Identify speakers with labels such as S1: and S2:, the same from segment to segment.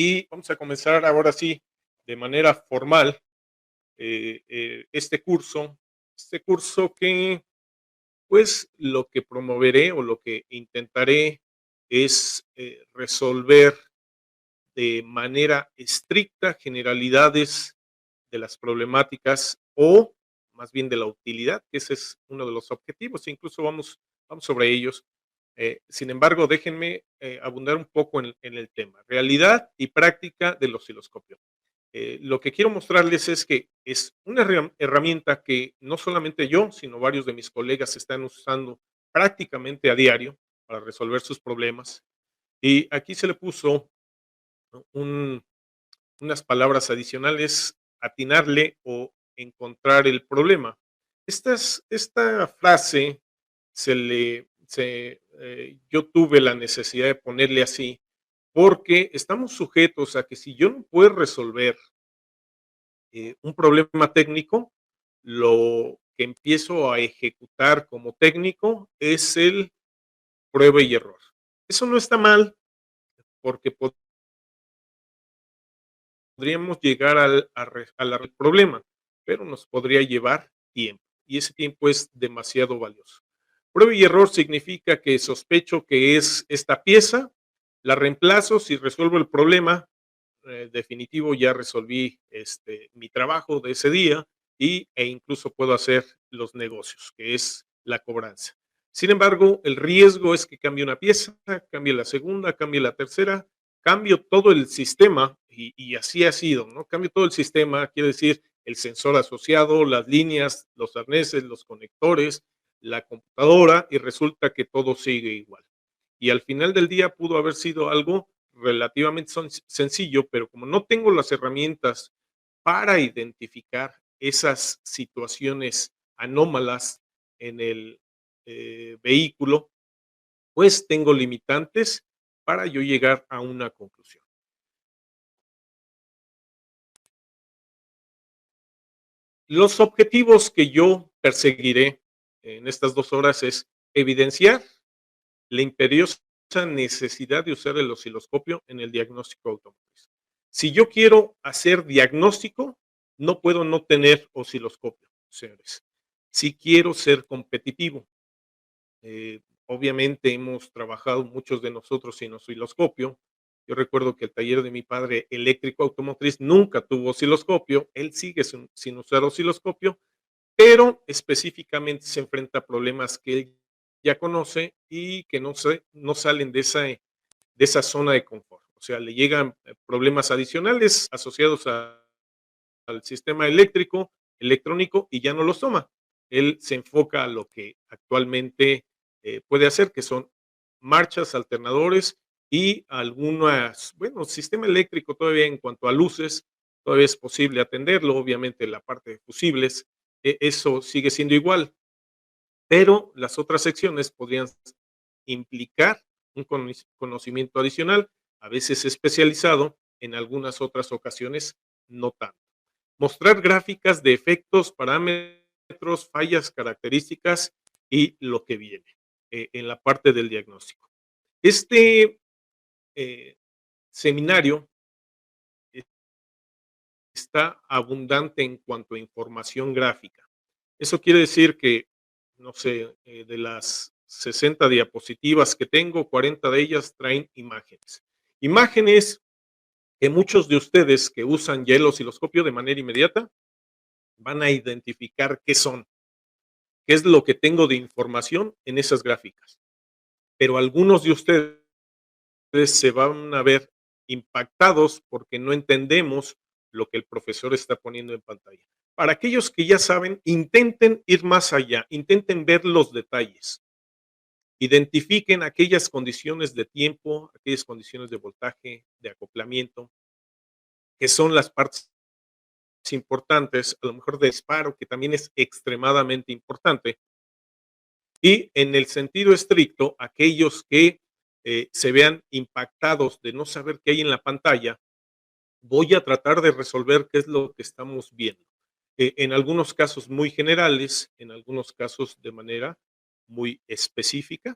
S1: Y vamos a comenzar ahora sí, de manera formal, este curso que, pues, lo que promoveré o lo que intentaré es, resolver de manera estricta generalidades de las problemáticas o más bien de la utilidad, que ese es uno de los objetivos, incluso vamos sobre ellos. Sin embargo, déjenme, abundar un poco en el tema, realidad y práctica del osciloscopio. Lo que quiero mostrarles es que es una herramienta que no solamente yo, sino varios de mis colegas están usando prácticamente a diario para resolver sus problemas. Y aquí se le puso un unas palabras adicionales, atinarle o encontrar el problema. Esta frase yo tuve la necesidad de ponerle así, porque estamos sujetos a que si yo no puedo resolver, un problema técnico, lo que empiezo a ejecutar como técnico es el prueba y error. Eso no está mal, porque podríamos llegar al problema, pero nos podría llevar tiempo, y ese tiempo es demasiado valioso. Prueba y error significa que sospecho que es esta pieza, la reemplazo, si resuelvo el problema, definitivo, ya resolví, mi trabajo de ese día e incluso puedo hacer los negocios, que es la cobranza. Sin embargo, el riesgo es que cambie una pieza, cambie la segunda, cambie la tercera, cambio todo el sistema y así ha sido, ¿no? Cambio todo el sistema, quiere decir el sensor asociado, las líneas, los arneses, los conectores, la computadora y resulta que todo sigue igual. Y al final del día pudo haber sido algo relativamente sencillo, pero como no tengo las herramientas para identificar esas situaciones anómalas en el vehículo, pues tengo limitantes para yo llegar a una conclusión. Los objetivos que yo perseguiré en estas 2 horas es evidenciar la imperiosa necesidad de usar el osciloscopio en el diagnóstico automotriz. Si yo quiero hacer diagnóstico, no puedo no tener osciloscopio, señores. Si quiero ser competitivo, obviamente hemos trabajado muchos de nosotros sin osciloscopio. Yo recuerdo que el taller de mi padre eléctrico automotriz nunca tuvo osciloscopio, él sigue sin usar osciloscopio, pero específicamente se enfrenta a problemas que él ya conoce y que no salen de esa zona de confort. O sea, le llegan, problemas adicionales asociados al sistema eléctrico, electrónico y ya no los toma. Él se enfoca a lo que actualmente, puede hacer, que son marchas, alternadores y algunas, bueno, sistema eléctrico todavía en cuanto a luces, todavía es posible atenderlo, obviamente la parte de fusibles, eso sigue siendo igual, pero las otras secciones podrían implicar un conocimiento adicional, a veces especializado, en algunas otras ocasiones no tanto. Mostrar gráficas de efectos, parámetros, fallas, características y lo que viene, en la parte del diagnóstico. Este, eh, seminario está abundante en cuanto a información gráfica. Eso quiere decir que, no sé, de las 60 diapositivas que tengo, 40 de ellas traen imágenes. Imágenes que muchos de ustedes que usan ya el osciloscopio de manera inmediata van a identificar qué son, qué es lo que tengo de información en esas gráficas. Pero algunos de ustedes se van a ver impactados porque no entendemos lo que el profesor está poniendo en pantalla. Para aquellos que ya saben, intenten ir más allá, intenten ver los detalles, identifiquen aquellas condiciones de tiempo, aquellas condiciones de voltaje, de acoplamiento, que son las partes importantes, a lo mejor de disparo, que también es extremadamente importante, y en el sentido estricto, aquellos que se vean impactados de no saber qué hay en la pantalla, voy a tratar de resolver qué es lo que estamos viendo. En algunos casos muy generales, en algunos casos de manera muy específica.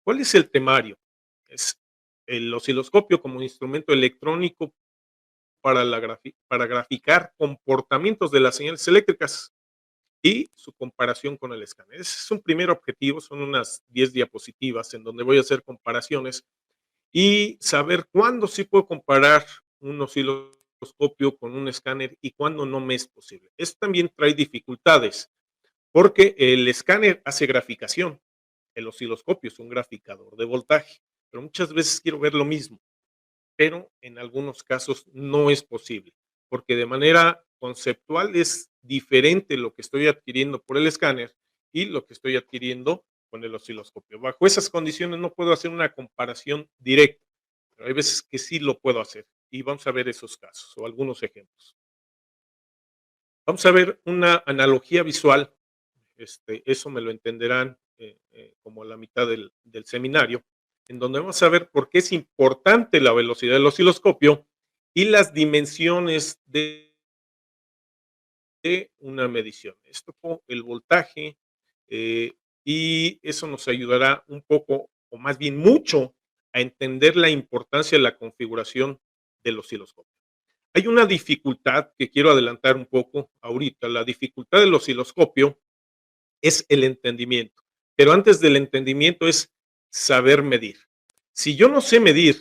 S1: ¿Cuál es el temario? Es el osciloscopio como instrumento electrónico para, para graficar comportamientos de las señales eléctricas y su comparación con el escáner. Ese es un primer objetivo, son unas 10 diapositivas en donde voy a hacer comparaciones y saber cuándo sí puedo comparar un osciloscopio con un escáner y cuándo no me es posible. Esto también trae dificultades, porque el escáner hace graficación, el osciloscopio es un graficador de voltaje, pero muchas veces quiero ver lo mismo, pero en algunos casos no es posible, porque de manera conceptual es diferente lo que estoy adquiriendo por el escáner y lo que estoy adquiriendo con el osciloscopio. Bajo esas condiciones no puedo hacer una comparación directa, pero hay veces que sí lo puedo hacer y vamos a ver esos casos o algunos ejemplos. Vamos a ver una analogía visual, eso me lo entenderán como a la mitad del seminario, en donde vamos a ver por qué es importante la velocidad del osciloscopio y las dimensiones de una medición. Esto fue el voltaje, eh, y eso nos ayudará un poco, o más bien mucho, a entender la importancia de la configuración del osciloscopio. Hay una dificultad que quiero adelantar un poco ahorita. La dificultad del osciloscopio es el entendimiento, pero antes del entendimiento es saber medir. Si yo no sé medir,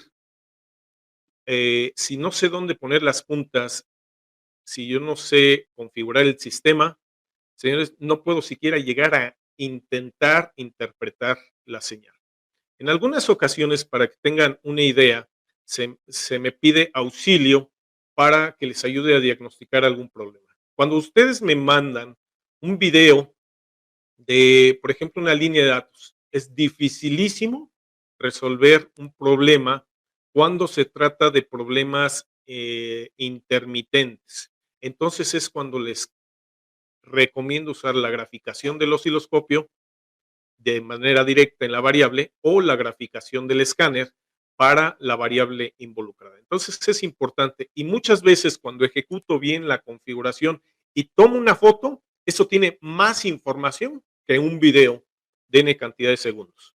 S1: si no sé dónde poner las puntas, si yo no sé configurar el sistema, señores, no puedo siquiera llegar a intentar interpretar la señal. En algunas ocasiones, para que tengan una idea, se me pide auxilio para que les ayude a diagnosticar algún problema. Cuando ustedes me mandan un video de, por ejemplo, una línea de datos, es dificilísimo resolver un problema cuando se trata de problemas intermitentes. Entonces es cuando les recomiendo usar la graficación del osciloscopio de manera directa en la variable o la graficación del escáner para la variable involucrada. Entonces es importante y muchas veces cuando ejecuto bien la configuración y tomo una foto, eso tiene más información que un video de n cantidad de segundos.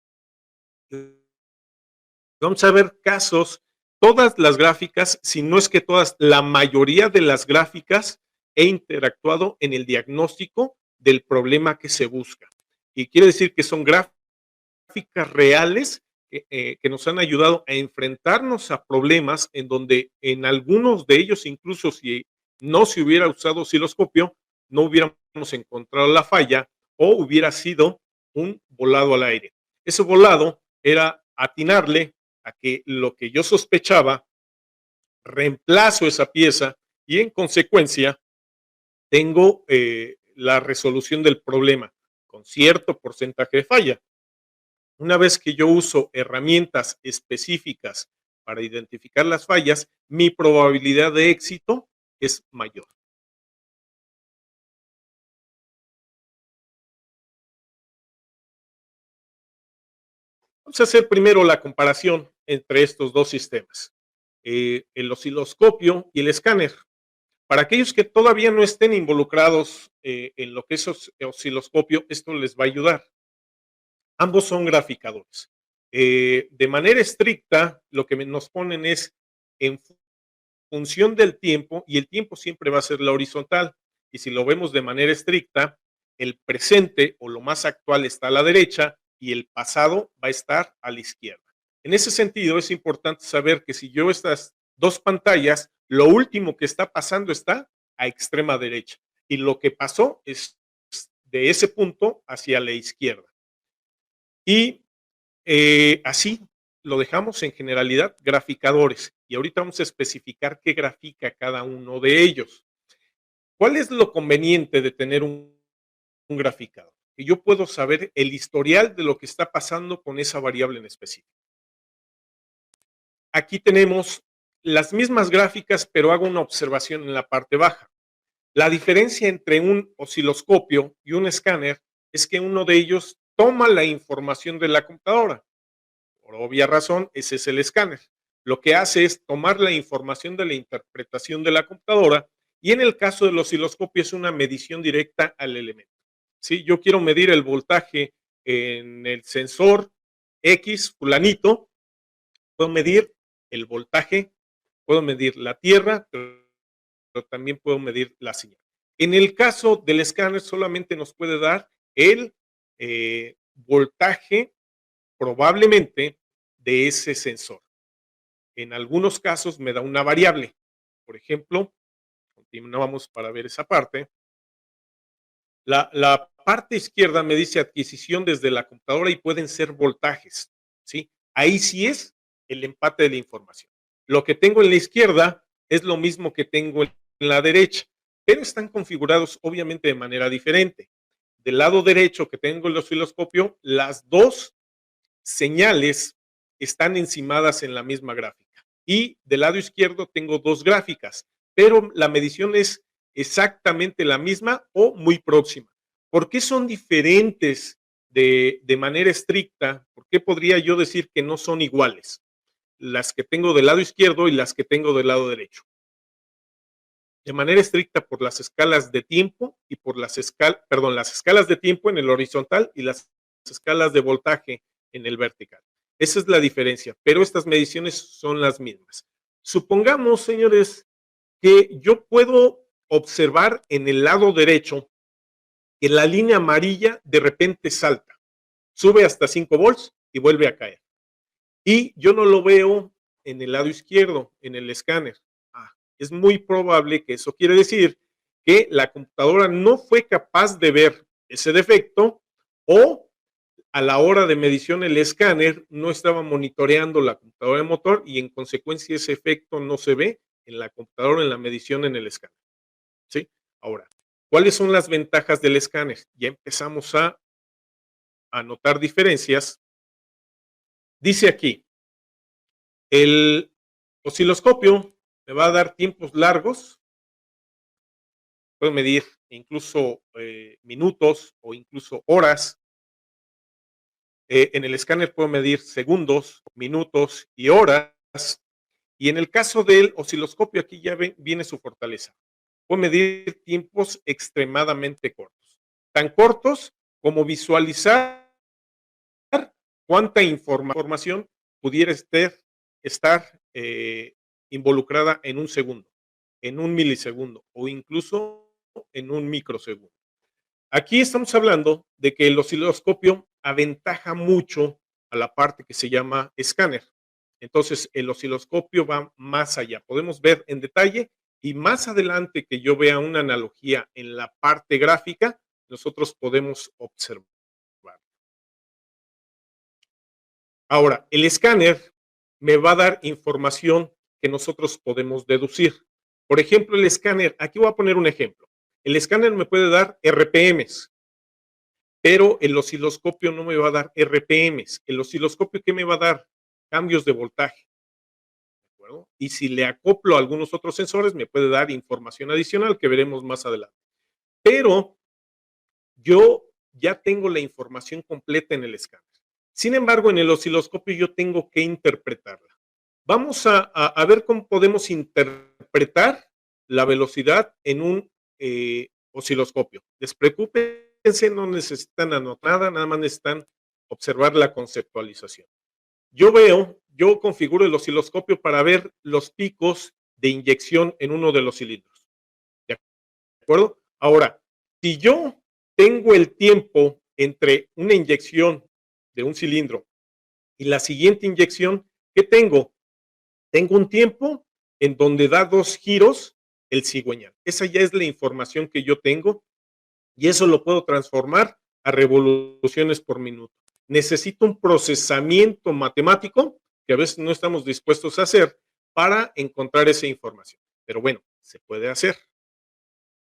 S1: Vamos a ver casos, todas las gráficas, si no es que todas, la mayoría de las gráficas he interactuado en el diagnóstico del problema que se busca. Y quiere decir que son gráficas reales que nos han ayudado a enfrentarnos a problemas en donde en algunos de ellos, incluso si no se hubiera usado osciloscopio, no hubiéramos encontrado la falla o hubiera sido un volado al aire. Ese volado era atinarle a que lo que yo sospechaba, reemplazo esa pieza y en consecuencia tengo la resolución del problema con cierto porcentaje de falla. Una vez que yo uso herramientas específicas para identificar las fallas, mi probabilidad de éxito es mayor. Vamos a hacer primero la comparación entre estos dos sistemas, el osciloscopio y el escáner. Para aquellos que todavía no estén involucrados en lo que es osciloscopio, esto les va a ayudar. Ambos son graficadores. De manera estricta, lo que nos ponen es en función del tiempo, y el tiempo siempre va a ser la horizontal. Y si lo vemos de manera estricta, el presente o lo más actual está a la derecha y el pasado va a estar a la izquierda. En ese sentido, es importante saber que si yo estas dos pantallas, lo último que está pasando está a extrema derecha y lo que pasó es de ese punto hacia la izquierda. Y así lo dejamos en generalidad graficadores y ahorita vamos a especificar qué grafica cada uno de ellos. ¿Cuál es lo conveniente de tener un graficador? Que yo puedo saber el historial de lo que está pasando con esa variable en específico. Aquí tenemos las mismas gráficas, pero hago una observación en la parte baja. La diferencia entre un osciloscopio y un escáner es que uno de ellos toma la información de la computadora. Por obvia razón, ese es el escáner. Lo que hace es tomar la información de la interpretación de la computadora y en el caso del osciloscopio es una medición directa al elemento. Si yo quiero medir el voltaje en el sensor X fulanito, Puedo medir el voltaje, puedo medir la tierra, pero también puedo medir la señal. En el caso del escáner solamente nos puede dar el voltaje probablemente de ese sensor. En algunos casos me da una variable. Por ejemplo, continuamos para ver esa parte. La parte izquierda me dice adquisición desde la computadora y pueden ser voltajes, ¿sí? Ahí sí es el empate de la información. Lo que tengo en la izquierda es lo mismo que tengo en la derecha, pero están configurados obviamente de manera diferente. Del lado derecho que tengo el osciloscopio, las dos señales están encimadas en la misma gráfica. Y del lado izquierdo tengo dos gráficas, pero la medición es exactamente la misma o muy próxima. ¿Por qué son diferentes de manera estricta? ¿Por qué podría yo decir que no son iguales? Las que tengo del lado izquierdo y las que tengo del lado derecho. De manera estricta por las escalas de tiempo y por las escalas de tiempo en el horizontal y las escalas de voltaje en el vertical. Esa es la diferencia, pero estas mediciones son las mismas. Supongamos, señores, que yo puedo observar en el lado derecho que la línea amarilla de repente salta, sube hasta 5 volts y vuelve a caer. Y yo no lo veo en el lado izquierdo, en el escáner. Es muy probable que eso quiere decir que la computadora no fue capaz de ver ese defecto o a la hora de medición el escáner no estaba monitoreando la computadora de motor y en consecuencia ese efecto no se ve en la computadora en la medición en el escáner. ¿Sí? Ahora, ¿cuáles son las ventajas del escáner? Ya empezamos a notar diferencias. Dice aquí, el osciloscopio me va a dar tiempos largos, puedo medir incluso minutos o incluso horas. En el escáner puedo medir segundos, minutos y horas. Y en el caso del osciloscopio, aquí ya viene su fortaleza. Puedo medir tiempos extremadamente cortos. Tan cortos como visualizar cuánta información pudiera estar involucrada en un segundo, en un milisegundo o incluso en un microsegundo. Aquí estamos hablando de que el osciloscopio aventaja mucho a la parte que se llama escáner. Entonces, el osciloscopio va más allá. Podemos ver en detalle y más adelante que yo vea una analogía en la parte gráfica, nosotros podemos observar. Ahora, el escáner me va a dar información que nosotros podemos deducir. Por ejemplo, el escáner, aquí voy a poner un ejemplo. El escáner me puede dar RPMs, pero el osciloscopio no me va a dar RPMs. El osciloscopio, ¿qué me va a dar? Cambios de voltaje. ¿De acuerdo? Y si le acoplo a algunos otros sensores, me puede dar información adicional que veremos más adelante. Pero yo ya tengo la información completa en el escáner. Sin embargo, en el osciloscopio yo tengo que interpretarla. Vamos a ver cómo podemos interpretar la velocidad en un osciloscopio. Despreocúpense, no necesitan anotar nada más necesitan observar la conceptualización. Yo configuro el osciloscopio para ver los picos de inyección en uno de los cilindros. ¿De acuerdo? Ahora, si yo tengo el tiempo entre una inyección de un cilindro y la siguiente inyección, ¿qué tengo? Tengo un tiempo en donde da 2 giros el cigüeñal. Esa ya es la información que yo tengo y eso lo puedo transformar a revoluciones por minuto. Necesito un procesamiento matemático que a veces no estamos dispuestos a hacer para encontrar esa información. Pero bueno, se puede hacer,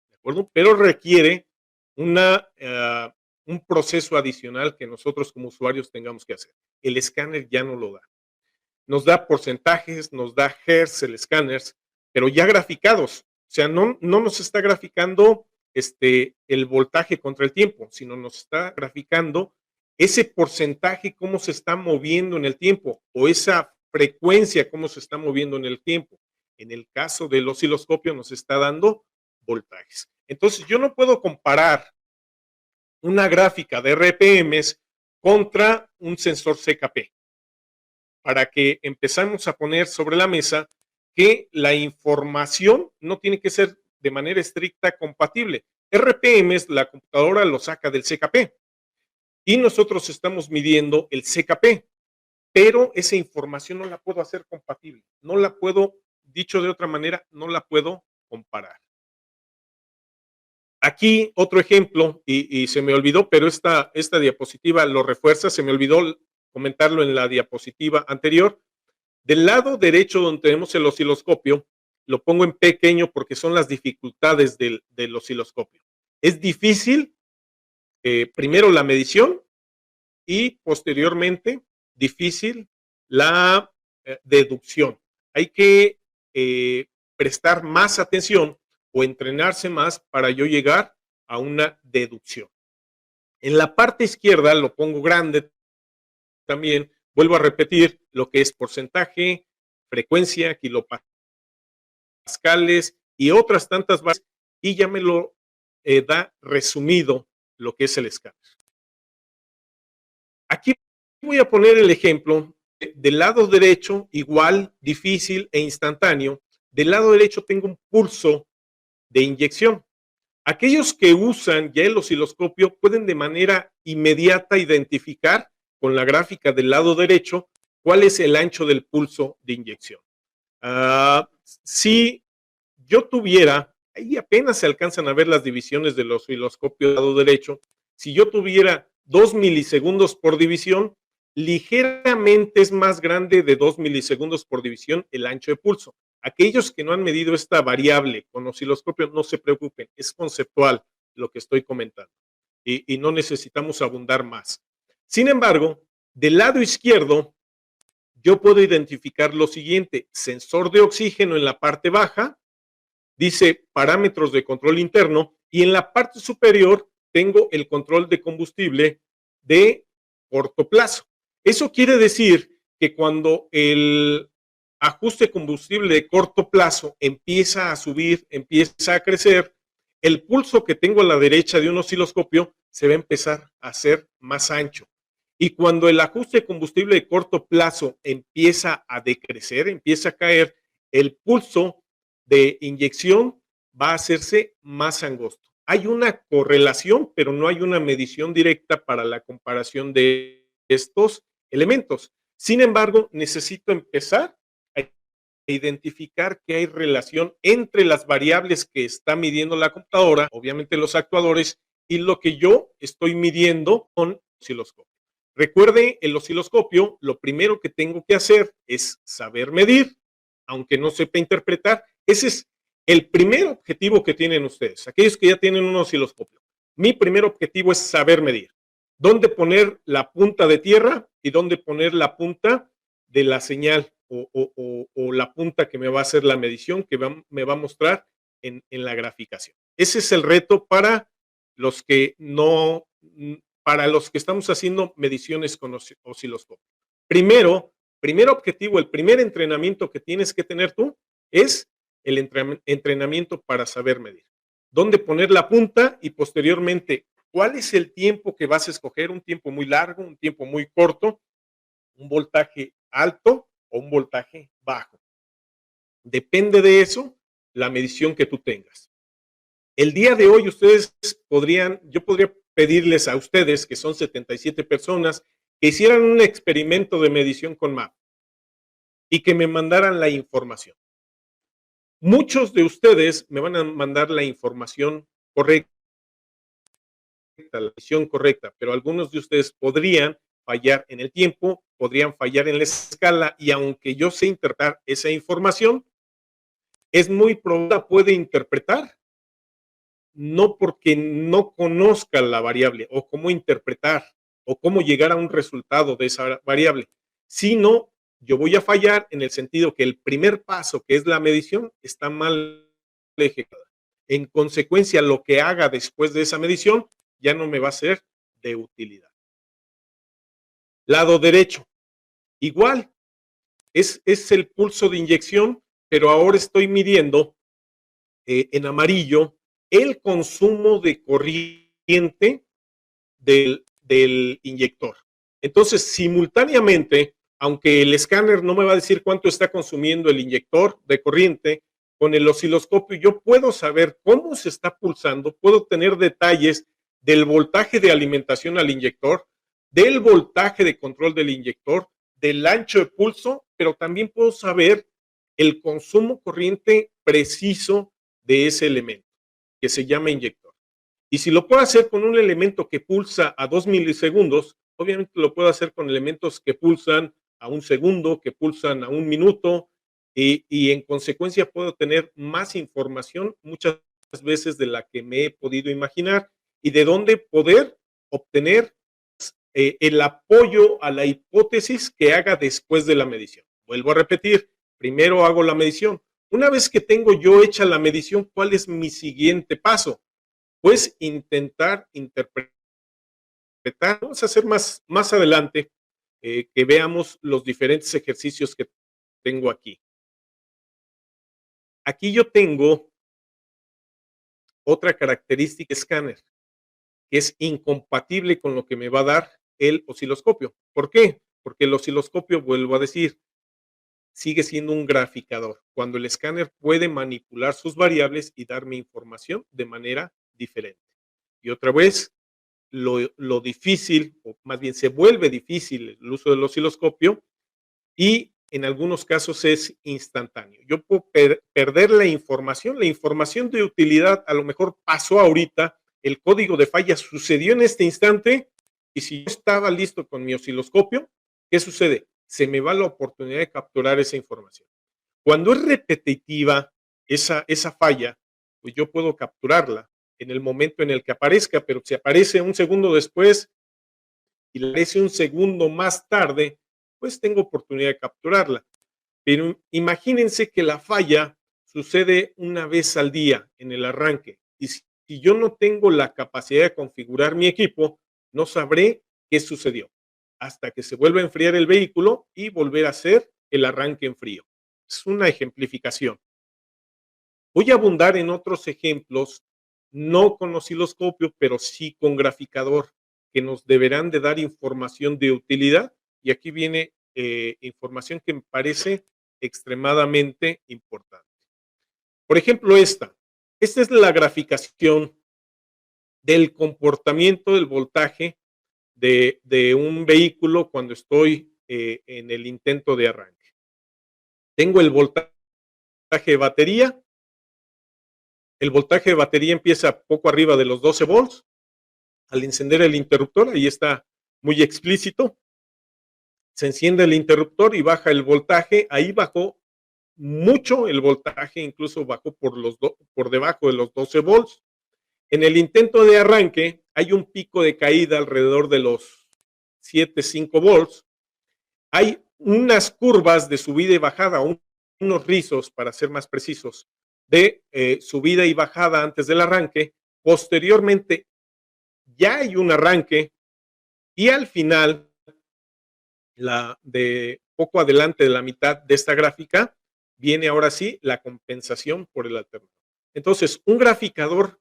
S1: ¿de acuerdo? Pero requiere un proceso adicional que nosotros como usuarios tengamos que hacer. El escáner ya no lo da. Nos da porcentajes, nos da hertz el escáner, pero ya graficados. O sea, no nos está graficando el voltaje contra el tiempo, sino nos está graficando ese porcentaje, cómo se está moviendo en el tiempo, o esa frecuencia, cómo se está moviendo en el tiempo. En el caso del osciloscopio nos está dando voltajes. Entonces, yo no puedo comparar una gráfica de RPMs contra un sensor CKP. para que empezamos a poner sobre la mesa que la información no tiene que ser de manera estricta compatible. RPMs, la computadora lo saca del CKP y nosotros estamos midiendo el CKP, pero esa información no la puedo hacer compatible, no la puedo, dicho de otra manera, no la puedo comparar. Aquí otro ejemplo, y se me olvidó, pero esta diapositiva lo refuerza, se me olvidó comentarlo en la diapositiva anterior. Del lado derecho donde tenemos el osciloscopio, lo pongo en pequeño porque son las dificultades del osciloscopio. Es difícil, primero la medición y posteriormente difícil la deducción. Hay que prestar más atención o entrenarse más para yo llegar a una deducción. En la parte izquierda lo pongo grande también, vuelvo a repetir lo que es porcentaje, frecuencia, kilopascales y otras tantas bases, y ya me lo da resumido lo que es el escáner. Aquí voy a poner el ejemplo del lado derecho, igual, difícil e instantáneo. Del lado derecho tengo un pulso de inyección. Aquellos que usan ya el osciloscopio pueden de manera inmediata identificar con la gráfica del lado derecho cuál es el ancho del pulso de inyección. Si yo tuviera, ahí apenas se alcanzan a ver las divisiones del osciloscopio del lado derecho, si yo tuviera 2 milisegundos por división, ligeramente es más grande de 2 milisegundos por división el ancho de pulso. Aquellos que no han medido esta variable con osciloscopio, no se preocupen, es conceptual lo que estoy comentando y no necesitamos abundar más. Sin embargo, del lado izquierdo, yo puedo identificar lo siguiente: sensor de oxígeno en la parte baja, dice parámetros de control interno, y en la parte superior tengo el control de combustible de corto plazo. Eso quiere decir que cuando el ajuste de combustible de corto plazo empieza a subir, empieza a crecer, el pulso que tengo a la derecha de un osciloscopio se va a empezar a hacer más ancho. Y cuando el ajuste de combustible de corto plazo empieza a decrecer, empieza a caer, el pulso de inyección va a hacerse más angosto. Hay una correlación, pero no hay una medición directa para la comparación de estos elementos. Sin embargo, necesito empezar a identificar que hay relación entre las variables que está midiendo la computadora, obviamente los actuadores, y lo que yo estoy midiendo con osciloscopio. Recuerde, el osciloscopio, lo primero que tengo que hacer es saber medir, aunque no sepa interpretar. Ese es el primer objetivo que tienen ustedes, aquellos que ya tienen un osciloscopio. Mi primer objetivo es saber medir. Dónde poner la punta de tierra y dónde poner la punta de la señal o la punta que me va a hacer la medición, que me va a mostrar en la graficación. Ese es el reto para los que no, para los que estamos haciendo mediciones con osciloscopio. Primer objetivo, el primer entrenamiento que tienes que tener tú es el entrenamiento para saber medir. Dónde poner la punta y posteriormente, ¿cuál es el tiempo que vas a escoger? Un tiempo muy largo, un tiempo muy corto, un voltaje alto o un voltaje bajo. Depende de eso la medición que tú tengas. El día de hoy ustedes yo podría pedirles a ustedes, que son 77 personas, que hicieran un experimento de medición con MAP y que me mandaran la información. Muchos de ustedes me van a mandar la información correcta, la medición correcta, pero algunos de ustedes podrían fallar en el tiempo, podrían fallar en la escala, y aunque yo sé interpretar esa información, es muy probable que puede interpretar, no porque no conozca la variable o cómo interpretar o cómo llegar a un resultado de esa variable, sino yo voy a fallar en el sentido que el primer paso, que es la medición, está mal ejecutado. En consecuencia, lo que haga después de esa medición ya no me va a ser de utilidad. Lado derecho, igual, es el pulso de inyección, pero ahora estoy midiendo en amarillo el consumo de corriente del inyector. Entonces, simultáneamente, aunque el escáner no me va a decir cuánto está consumiendo el inyector de corriente, con el osciloscopio yo puedo saber cómo se está pulsando, puedo tener detalles del voltaje de alimentación al inyector, del voltaje de control del inyector, del ancho de pulso, pero también puedo saber el consumo corriente preciso de ese elemento, que se llama inyector. Y si lo puedo hacer con un elemento que pulsa a 2 milisegundos, obviamente lo puedo hacer con elementos que pulsan a 1 segundo, que pulsan a 1 minuto, y en consecuencia puedo tener más información muchas veces de la que me he podido imaginar y de dónde poder obtener el apoyo a la hipótesis que haga después de la medición. Vuelvo a repetir, primero hago la medición. Una vez que tengo yo hecha la medición, ¿cuál es mi siguiente paso? Pues intentar interpretar. Vamos a hacer más adelante que veamos los diferentes ejercicios que tengo aquí. Aquí yo tengo otra característica escáner que es incompatible con lo que me va a dar el osciloscopio. ¿Por qué? Porque el osciloscopio, vuelvo a decir, sigue siendo un graficador, cuando el escáner puede manipular sus variables y darme información de manera diferente. Y otra vez, lo difícil, o más bien se vuelve difícil el uso del osciloscopio y en algunos casos es instantáneo. Yo puedo perder la información de utilidad a lo mejor pasó ahorita, el código de falla sucedió en este instante y si yo estaba listo con mi osciloscopio, ¿qué sucede? Se me va la oportunidad de capturar esa información. Cuando es repetitiva esa falla, pues yo puedo capturarla en el momento en el que aparezca, pero si aparece 1 segundo después y aparece 1 segundo más tarde, pues tengo oportunidad de capturarla. Pero imagínense que la falla sucede una vez al día en el arranque y si yo no tengo la capacidad de configurar mi equipo, no sabré qué sucedió hasta que se vuelva a enfriar el vehículo y volver a hacer el arranque en frío. Es una ejemplificación. Voy a abundar en otros ejemplos, no con osciloscopio, pero sí con graficador, que nos deberán de dar información de utilidad. Y aquí viene información que me parece extremadamente importante. Por ejemplo, esta es la graficación del comportamiento del voltaje de un vehículo cuando estoy en el intento de arranque. Tengo el voltaje de batería. El voltaje de batería empieza poco arriba de los 12 volts. Al encender el interruptor, ahí está muy explícito. Se enciende el interruptor y baja el voltaje. Ahí bajó mucho el voltaje, incluso bajó por debajo de los 12 volts. En el intento de arranque hay un pico de caída alrededor de los 7, 5 volts. Hay unas curvas de subida y bajada, unos rizos, para ser más precisos, de subida y bajada antes del arranque. Posteriormente ya hay un arranque y al final, de poco adelante de la mitad de esta gráfica, viene ahora sí la compensación por el alternador. Entonces, un graficador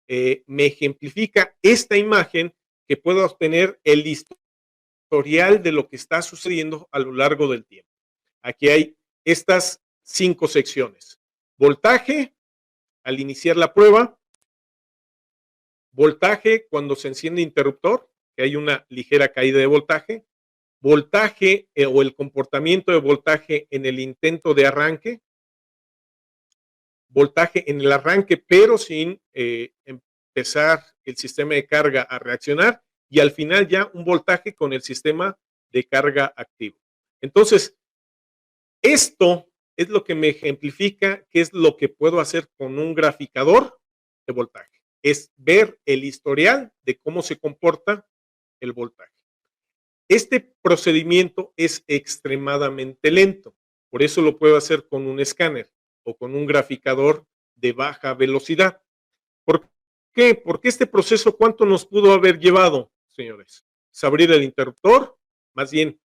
S1: me ejemplifica esta imagen que puedo obtener el historial de lo que está sucediendo a lo largo del tiempo. Aquí hay estas 5 secciones. Voltaje al iniciar la prueba, voltaje cuando se enciende interruptor, que hay una ligera caída de voltaje, voltaje o el comportamiento de voltaje en el intento de arranque, voltaje en el arranque pero sin empezar el sistema de carga a reaccionar y al final ya un voltaje con el sistema de carga activo. Entonces, esto es lo que me ejemplifica qué es lo que puedo hacer con un graficador de voltaje. Es ver el historial de cómo se comporta el voltaje. Este procedimiento es extremadamente lento, por eso lo puedo hacer con un escáner o con un graficador de baja velocidad. ¿Por qué? Porque este proceso, ¿cuánto nos pudo haber llevado, señores? Es abrir el interruptor, más bien,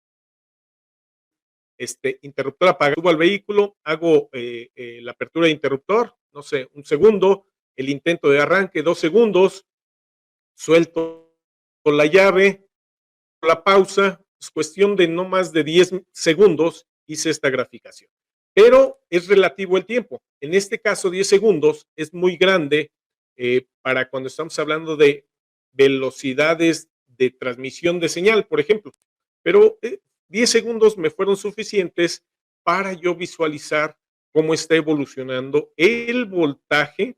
S1: interruptor apagado, subo al vehículo, hago la apertura de interruptor, no sé, 1 segundo, el intento de arranque, 2 segundos, suelto la llave, la pausa, Es cuestión de no más de 10 segundos hice esta graficación. Pero es relativo el tiempo. En este caso, 10 segundos es muy grande para cuando estamos hablando de velocidades de transmisión de señal, por ejemplo. Pero 10 segundos me fueron suficientes para yo visualizar cómo está evolucionando el voltaje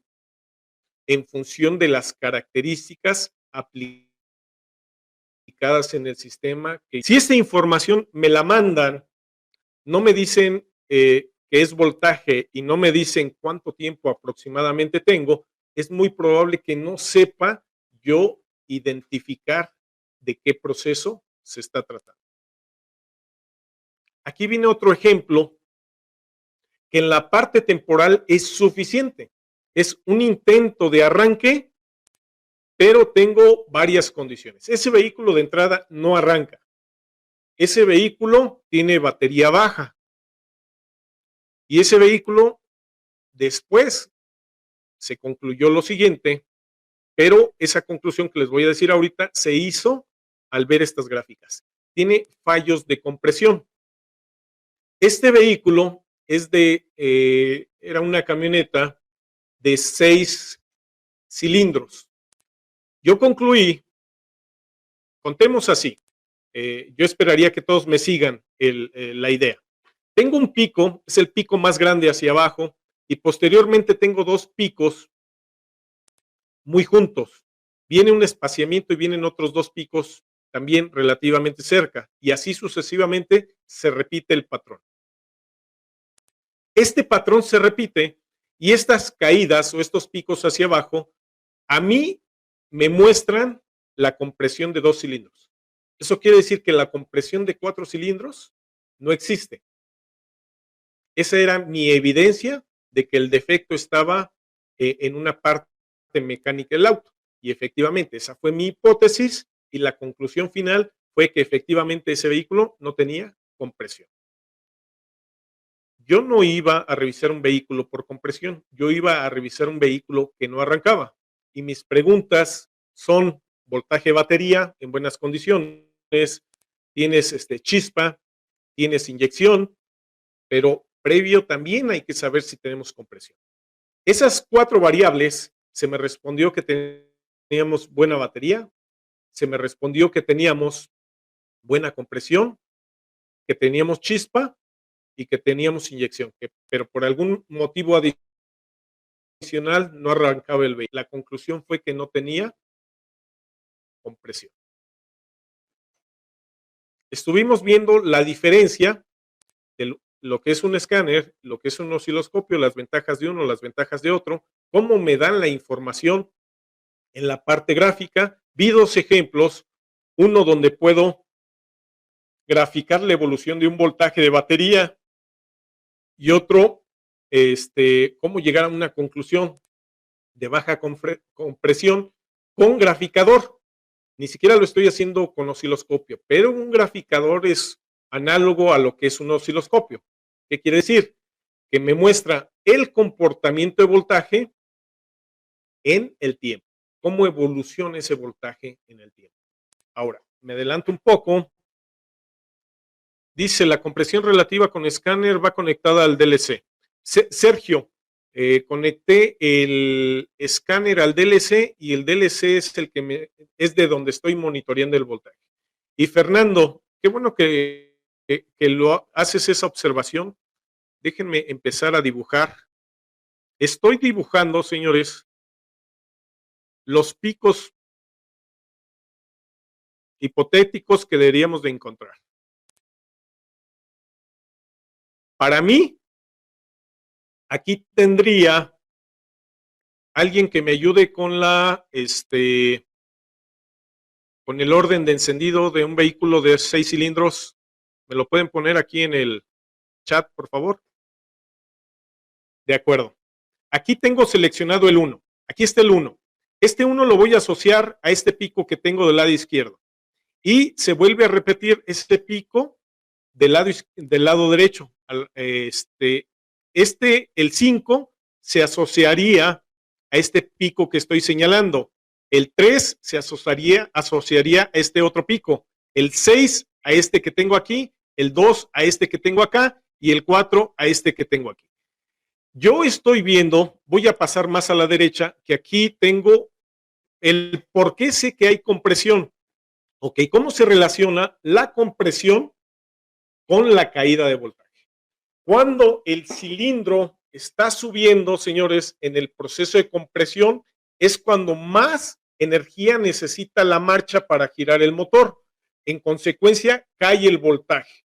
S1: en función de las características aplicadas en el sistema. Si esta información me la mandan, no me dicen que es voltaje y no me dicen cuánto tiempo aproximadamente tengo, es muy probable que no sepa yo identificar de qué proceso se está tratando. Aquí viene otro ejemplo que en la parte temporal es suficiente. Es un intento de arranque, pero tengo varias condiciones. Ese vehículo de entrada no arranca. Ese vehículo tiene batería baja. Y ese vehículo después se concluyó lo siguiente, pero esa conclusión que les voy a decir ahorita se hizo al ver estas gráficas. Tiene fallos de compresión. Este vehículo es era una camioneta de 6 cilindros. Yo concluí, contemos así, yo esperaría que todos me sigan la idea. Tengo un pico, es el pico más grande hacia abajo, y posteriormente tengo dos picos muy juntos. Viene un espaciamiento y vienen otros dos picos también relativamente cerca, y así sucesivamente se repite el patrón. Este patrón se repite y estas caídas o estos picos hacia abajo a mí me muestran la compresión de 2 cilindros. Eso quiere decir que la compresión de 4 cilindros no existe. Esa era mi evidencia de que el defecto estaba en una parte mecánica del auto. Y efectivamente, esa fue mi hipótesis y la conclusión final fue que efectivamente ese vehículo no tenía compresión. Yo no iba a revisar un vehículo por compresión, yo iba a revisar un vehículo que no arrancaba. Y mis preguntas son: voltaje batería en buenas condiciones, tienes chispa, tienes inyección, pero previo también hay que saber si tenemos compresión. Esas 4 variables se me respondió que teníamos buena batería, se me respondió que teníamos buena compresión, que teníamos chispa y que teníamos inyección, pero por algún motivo adicional no arrancaba el vehículo. La conclusión fue que no tenía compresión. Estuvimos viendo la diferencia de lo que es un escáner, lo que es un osciloscopio, las ventajas de uno, las ventajas de otro, cómo me dan la información en la parte gráfica. Vi 2 ejemplos, uno donde puedo graficar la evolución de un voltaje de batería y otro, cómo llegar a una conclusión de baja compresión con graficador. Ni siquiera lo estoy haciendo con osciloscopio, pero un graficador es análogo a lo que es un osciloscopio. ¿Qué quiere decir? Que me muestra el comportamiento de voltaje en el tiempo, cómo evoluciona ese voltaje en el tiempo. Ahora, me adelanto un poco. Dice, la compresión relativa con escáner va conectada al DLC. Sergio, conecté el escáner al DLC y el DLC es el que es de donde estoy monitoreando el voltaje. Y Fernando, qué bueno que haces esa observación. Déjenme empezar a dibujar. Estoy dibujando, señores, los picos hipotéticos que deberíamos de encontrar. Para mí, aquí tendría alguien que me ayude con con el orden de encendido de un vehículo de 6 cilindros. ¿Me lo pueden poner aquí en el chat, por favor? De acuerdo. Aquí tengo seleccionado el 1. Aquí está el 1. Este 1 lo voy a asociar a este pico que tengo del lado izquierdo. Y se vuelve a repetir este pico del lado derecho. El 5 se asociaría a este pico que estoy señalando. El 3 se asociaría a este otro pico. El 6 a este que tengo aquí, el 2 a este que tengo acá y el 4 a este que tengo aquí. Yo estoy viendo, voy a pasar más a la derecha, que aquí tengo el por qué sé que hay compresión. Ok, ¿cómo se relaciona la compresión con la caída de voltaje? Cuando el cilindro está subiendo, señores, en el proceso de compresión, es cuando más energía necesita la marcha para girar el motor. En consecuencia, cae el voltaje.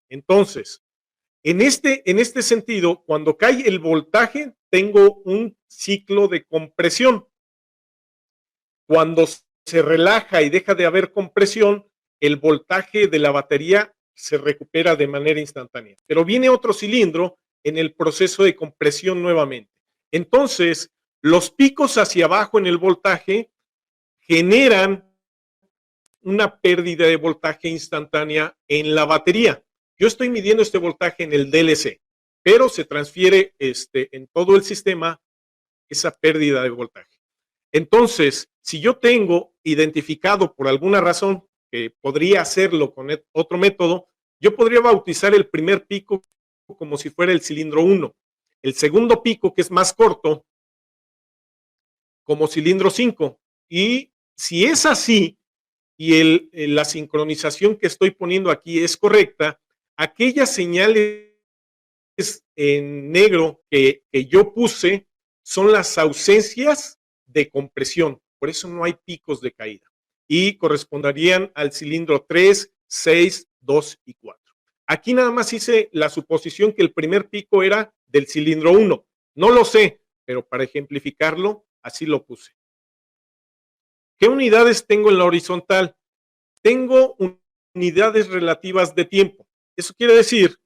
S1: Entonces, en este sentido, cuando cae el voltaje, tengo un ciclo de compresión. Cuando se relaja y deja de haber compresión, el voltaje de la batería se recupera de manera instantánea. Pero viene otro cilindro en el proceso de compresión nuevamente. Entonces, los picos hacia abajo en el voltaje generan una pérdida de voltaje instantánea en la batería. Yo estoy midiendo este voltaje en el DLC, pero se transfiere en todo el sistema esa pérdida de voltaje. Entonces, si yo tengo identificado por alguna razón que podría hacerlo con otro método, yo podría bautizar el primer pico como si fuera el cilindro 1, el segundo pico, que es más corto, como cilindro 5. Y si es así, y la sincronización que estoy poniendo aquí es correcta, aquellas señales en negro que yo puse son las ausencias de compresión, por eso no hay picos de caída, y corresponderían al cilindro 3, 6, 2 y 4. Aquí nada más hice la suposición que el primer pico era del cilindro 1, no lo sé, pero para ejemplificarlo, así lo puse. ¿Qué unidades tengo en la horizontal? Tengo unidades relativas de tiempo. Eso quiere decir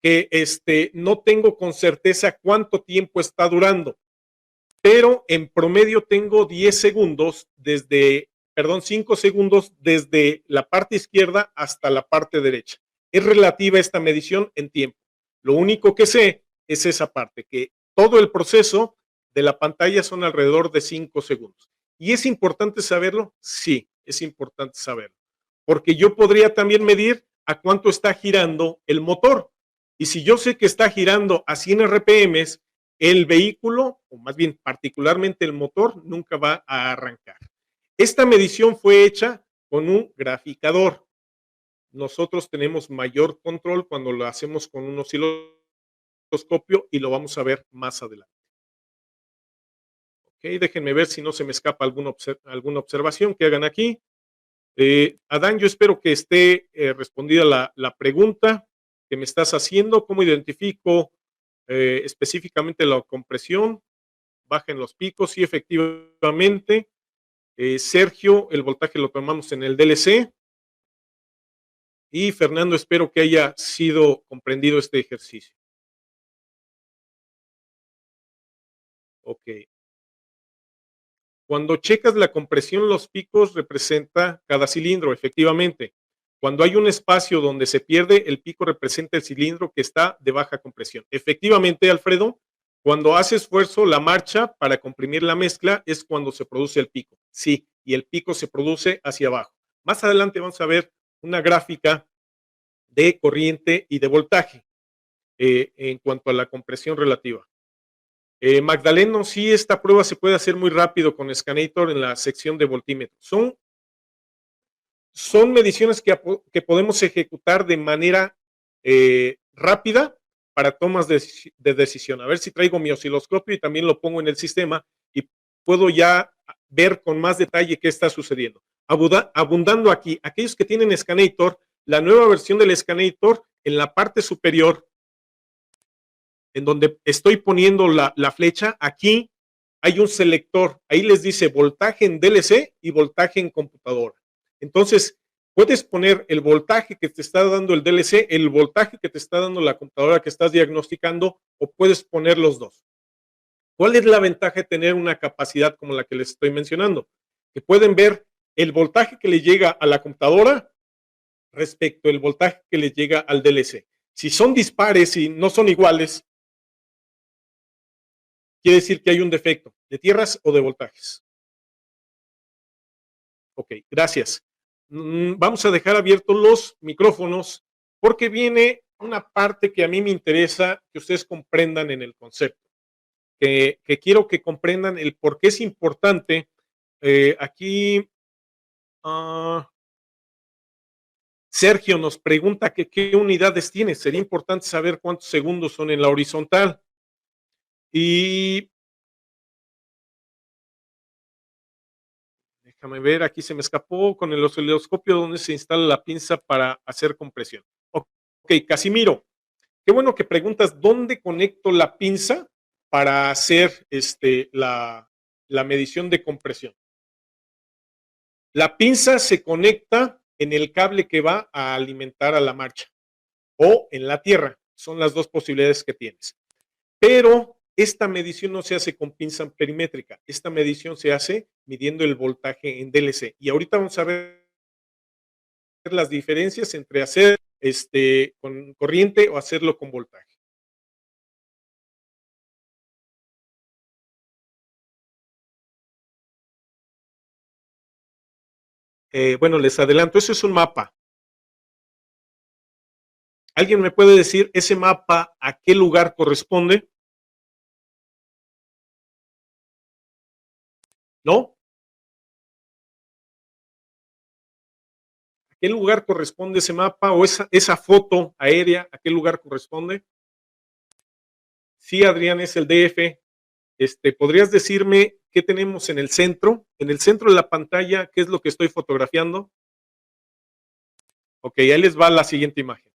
S1: que no tengo con certeza cuánto tiempo está durando, pero en promedio tengo 10 segundos desde, 5 segundos desde la parte izquierda hasta la parte derecha. Es relativa esta medición en tiempo. Lo único que sé es esa parte, que todo el proceso de la pantalla son alrededor de 5 segundos. ¿Y es importante saberlo? Sí, es importante saberlo, porque yo podría también medir a cuánto está girando el motor. Y si yo sé que está girando a 100 RPMs, el vehículo, o más bien particularmente el motor, nunca va a arrancar. Esta medición fue hecha con un graficador. Nosotros tenemos mayor control cuando lo hacemos con un osciloscopio y lo vamos a ver más adelante. Ok, déjenme ver si no se me escapa alguna observación que hagan aquí. Adán, yo espero que esté respondida la pregunta que me estás haciendo. ¿Cómo identifico específicamente la compresión? Bajen los picos, sí, efectivamente. Sergio, el voltaje lo tomamos en el DLC. Y Fernando, espero que haya sido comprendido este ejercicio. Ok. Cuando checas la compresión, los picos representa cada cilindro, efectivamente. Cuando hay un espacio donde se pierde, el pico representa el cilindro que está de baja compresión. Efectivamente, Alfredo, cuando hace esfuerzo la marcha para comprimir la mezcla es cuando se produce el pico. Sí, y el pico se produce hacia abajo. Más adelante vamos a ver una gráfica de corriente y de voltaje en cuanto a la compresión relativa. Magdaleno, sí, esta prueba se puede hacer muy rápido con Scanator en la sección de voltímetro. Son mediciones que podemos ejecutar de manera rápida para tomas de decisión. A ver si traigo mi osciloscopio y también lo pongo en el sistema y puedo ya ver con más detalle qué está sucediendo. Abundando aquí, aquellos que tienen Scanator, la nueva versión del Scanator en la parte superior, en donde estoy poniendo la flecha, aquí hay un selector, ahí les dice voltaje en DLC y voltaje en computadora. Entonces, puedes poner el voltaje que te está dando el DLC, el voltaje que te está dando la computadora que estás diagnosticando, o puedes poner los dos. ¿Cuál es la ventaja de tener una capacidad como la que les estoy mencionando? Que pueden ver el voltaje que le llega a la computadora respecto al voltaje que les llega al DLC. Si son dispares y no son iguales, quiere decir que hay un defecto de tierras o de voltajes. Ok, gracias. Vamos a dejar abiertos los micrófonos porque viene una parte que a mí me interesa que ustedes comprendan en el concepto, que quiero que comprendan el por qué es importante. Aquí ah, Sergio nos pregunta que qué unidades tiene. Sería importante saber cuántos segundos son en la horizontal. Y déjame ver, aquí se me escapó con el osciloscopio donde se instala la pinza para hacer compresión. Ok, Casimiro, qué bueno que preguntas dónde conecto la pinza para hacer la medición de compresión. La pinza se conecta en el cable que va a alimentar a la marcha o en la tierra. Son las dos posibilidades que tienes. Pero esta medición no se hace con pinza perimétrica. Esta medición se hace midiendo el voltaje en DLC. Y ahorita vamos a ver las diferencias entre hacer con corriente o hacerlo con voltaje. Bueno, les adelanto, eso es un mapa. ¿Alguien me puede decir ese mapa a qué lugar corresponde? ¿No? ¿A qué lugar corresponde ese mapa o esa foto aérea? ¿A qué lugar corresponde? Sí, Adrián, es el DF. ¿Podrías decirme qué tenemos en el centro? En el centro de la pantalla, ¿qué es lo que estoy fotografiando? Ok, ahí les va la siguiente imagen.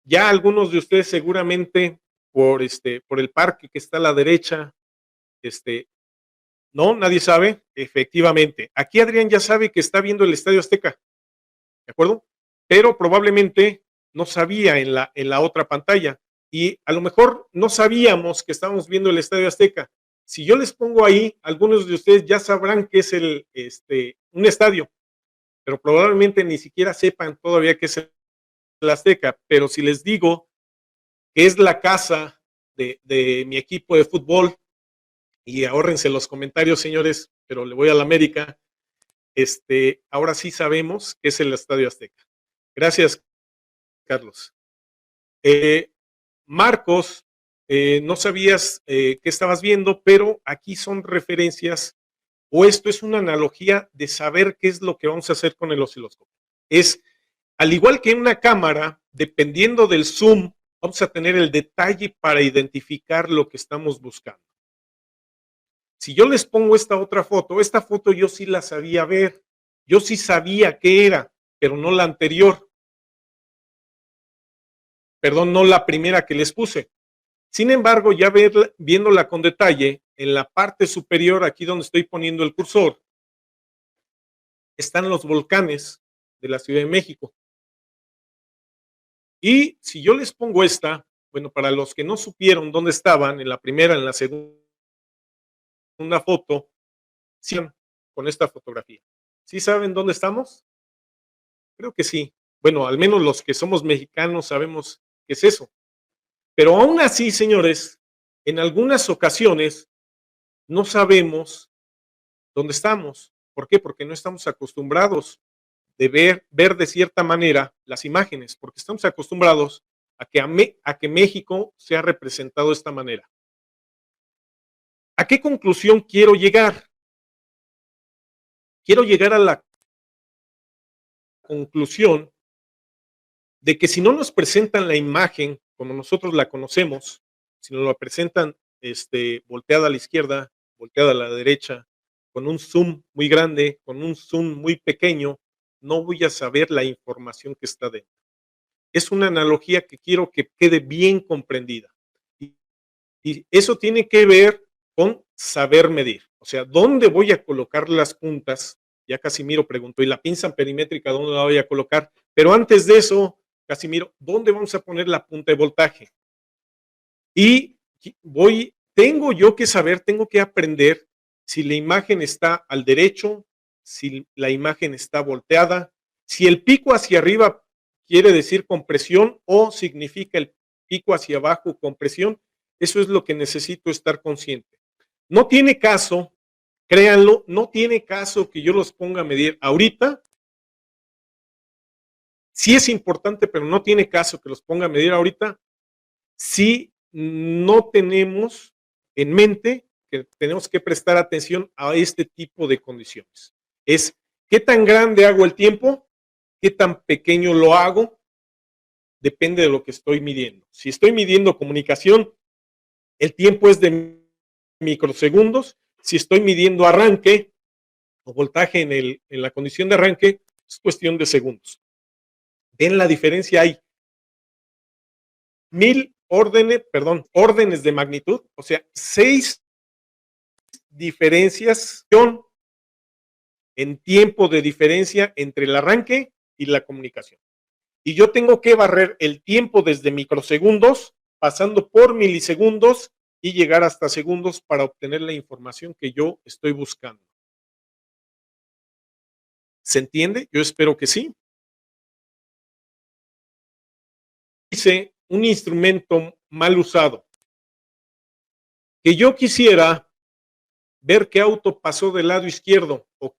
S1: Ya algunos de ustedes seguramente por el parque que está a la derecha, no, nadie sabe, efectivamente. Aquí Adrián ya sabe que está viendo el Estadio Azteca, ¿de acuerdo? Pero probablemente no sabía en la otra pantalla y a lo mejor no sabíamos que estábamos viendo el Estadio Azteca. Si yo les pongo ahí, algunos de ustedes ya sabrán que es un estadio, pero probablemente ni siquiera sepan todavía que es el Azteca. Pero si les digo que es la casa de mi equipo de fútbol, y ahórrense los comentarios, señores, pero le voy a la América, ahora sí sabemos que es el Estadio Azteca. Gracias, Carlos. Marcos, no sabías qué estabas viendo, pero aquí son referencias o esto es una analogía de saber qué es lo que vamos a hacer con el osciloscopio. Es, al igual que en una cámara, dependiendo del zoom, vamos a tener el detalle para identificar lo que estamos buscando. Si yo les pongo esta foto yo sí la sabía ver, yo sí sabía qué era, pero no la anterior. Perdón, no la primera que les puse. Sin embargo, ya viéndola con detalle, en la parte superior, aquí donde estoy poniendo el cursor, están los volcanes de la Ciudad de México. Y si yo les pongo esta, bueno, para los que no supieron dónde estaban, en la primera, en la segunda foto, sí, con esta fotografía. ¿Sí saben dónde estamos? Creo que sí. Bueno, al menos los que somos mexicanos sabemos qué es eso. Pero aún así, señores, en algunas ocasiones no sabemos dónde estamos. ¿Por qué? Porque no estamos acostumbrados de ver de cierta manera las imágenes, porque estamos acostumbrados a que México sea representado de esta manera. ¿A qué conclusión quiero llegar? Quiero llegar a la conclusión de que si no nos presentan la imagen como nosotros la conocemos, si nos la presentan volteada a la izquierda, volteada a la derecha, con un zoom muy grande, con un zoom muy pequeño, no voy a saber la información que está dentro. Es una analogía que quiero que quede bien comprendida. Y eso tiene que ver con saber medir. O sea, ¿dónde voy a colocar las puntas? Ya Casimiro preguntó, ¿y la pinza perimétrica dónde la voy a colocar? Pero antes de eso, Casimiro, ¿dónde vamos a poner la punta de voltaje? Y tengo yo que saber, tengo que aprender si la imagen está al derecho, si la imagen está volteada, si el pico hacia arriba quiere decir compresión o significa el pico hacia abajo compresión. Eso es lo que necesito estar consciente. No tiene caso, créanlo, no tiene caso que yo los ponga a medir ahorita Sí es importante, pero no tiene caso que los ponga a medir ahorita si no tenemos en mente que tenemos que prestar atención a este tipo de condiciones. Es, ¿qué tan grande hago el tiempo? ¿Qué tan pequeño lo hago? Depende de lo que estoy midiendo. Si estoy midiendo comunicación, el tiempo es de microsegundos. Si estoy midiendo arranque o voltaje en la condición de arranque, es cuestión de segundos. ¿Ven la diferencia? Hay 1000 órdenes de magnitud, o sea, 6 diferencias en tiempo de diferencia entre el arranque y la comunicación. Y yo tengo que barrer el tiempo desde microsegundos, pasando por milisegundos y llegar hasta segundos para obtener la información que yo estoy buscando. ¿Se entiende? Yo espero que sí. Dice un instrumento mal usado. Que yo quisiera ver qué auto pasó del lado izquierdo o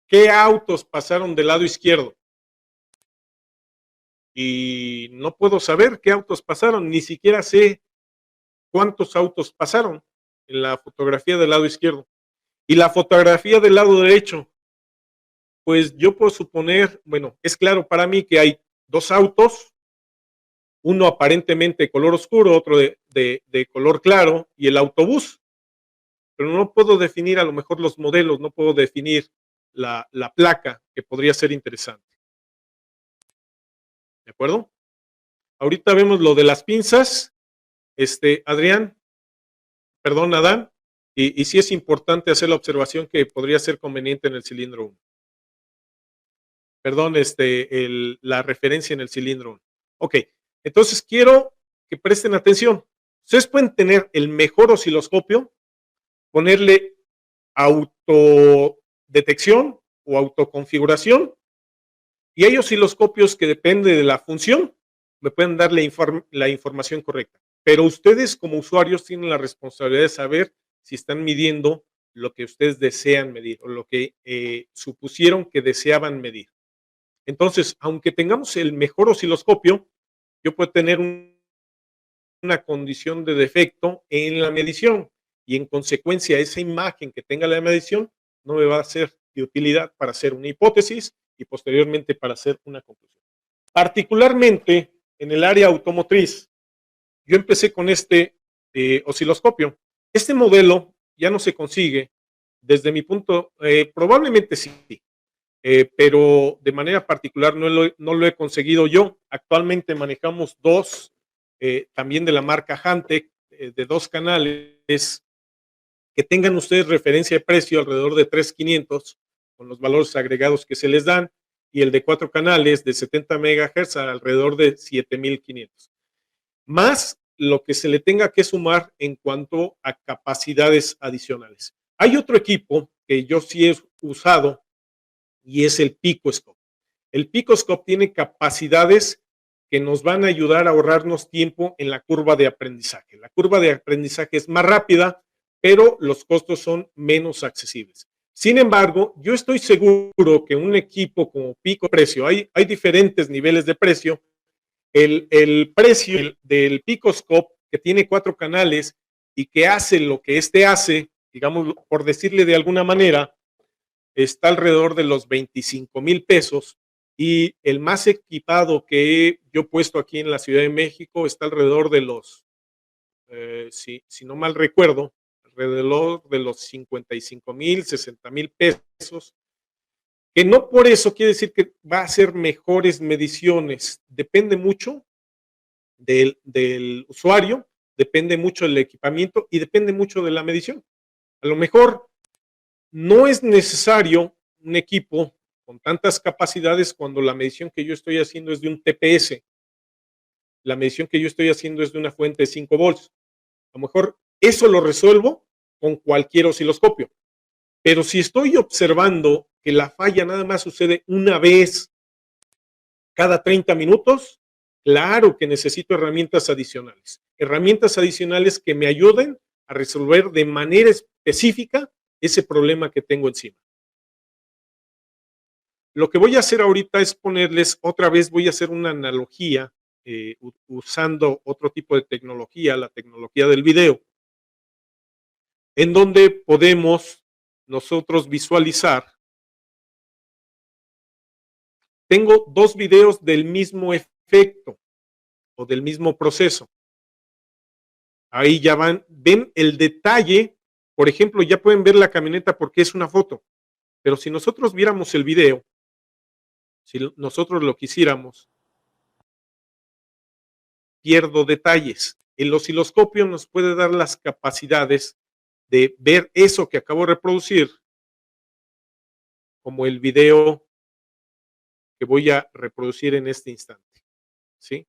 S1: qué autos pasaron del lado izquierdo. Y no puedo saber qué autos pasaron, ni siquiera sé cuántos autos pasaron en la fotografía del lado izquierdo. Y la fotografía del lado derecho, pues yo puedo suponer, bueno, es claro para mí que hay dos autos, uno aparentemente de color oscuro, otro de color claro, y el autobús, pero no puedo definir a lo mejor los modelos, no puedo definir la placa, que podría ser interesante. ¿De acuerdo? Ahorita vemos lo de las pinzas, Adrián, perdón, Adán, y sí es importante hacer la observación que podría ser conveniente en el cilindro 1. Perdón, la referencia en el cilindro 1. Ok, entonces quiero que presten atención. Ustedes pueden tener el mejor osciloscopio, ponerle autodetección o autoconfiguración, y hay osciloscopios que depende de la función, me pueden dar la información correcta. Pero ustedes como usuarios tienen la responsabilidad de saber si están midiendo lo que ustedes desean medir o lo que supusieron que deseaban medir. Entonces, aunque tengamos el mejor osciloscopio, yo puedo tener una condición de defecto en la medición y en consecuencia esa imagen que tenga la medición no me va a ser de utilidad para hacer una hipótesis y posteriormente para hacer una conclusión. Particularmente en el área automotriz, yo empecé con este osciloscopio. Este modelo ya no se consigue, desde mi punto, probablemente sí, pero de manera particular no lo he conseguido yo. Actualmente manejamos dos, también de la marca Hantec, de 2 canales, que tengan ustedes referencia de precio alrededor de 3,500 con los valores agregados que se les dan, y el de 4 canales de 70 MHz alrededor de 7,500. Más lo que se le tenga que sumar en cuanto a capacidades adicionales. Hay otro equipo que yo sí he usado y es el PicoScope. El PicoScope tiene capacidades que nos van a ayudar a ahorrarnos tiempo en la curva de aprendizaje. La curva de aprendizaje es más rápida, pero los costos son menos accesibles. Sin embargo, yo estoy seguro que un equipo como Pico Precio, hay diferentes niveles de precio. El precio del PicoScope, que tiene 4 canales y que hace lo que hace, digamos, por decirle de alguna manera, está alrededor de los 25,000 pesos, y el más equipado que yo he puesto aquí en la Ciudad de México está alrededor de los, si no mal recuerdo, alrededor de los 55,000, 60,000 pesos, que no por eso quiere decir que va a hacer mejores mediciones. Depende mucho del usuario, depende mucho del equipamiento y depende mucho de la medición. A lo mejor no es necesario un equipo con tantas capacidades cuando la medición que yo estoy haciendo es de un TPS. La medición que yo estoy haciendo es de una fuente de 5 volts. A lo mejor eso lo resuelvo con cualquier osciloscopio. Pero si estoy observando que la falla nada más sucede una vez cada 30 minutos, claro que necesito herramientas adicionales. Herramientas adicionales que me ayuden a resolver de manera específica ese problema que tengo encima. Lo que voy a hacer ahorita es ponerles, otra vez voy a hacer una analogía usando otro tipo de tecnología, la tecnología del video, en donde podemos nosotros visualizar. Tengo dos videos del mismo efecto o del mismo proceso. Ahí ya ven el detalle. Por ejemplo, ya pueden ver la camioneta porque es una foto. Pero si nosotros viéramos el video, si nosotros lo quisiéramos, pierdo detalles. El osciloscopio nos puede dar las capacidades de ver eso que acabo de reproducir, como el video que voy a reproducir en este instante, ¿sí?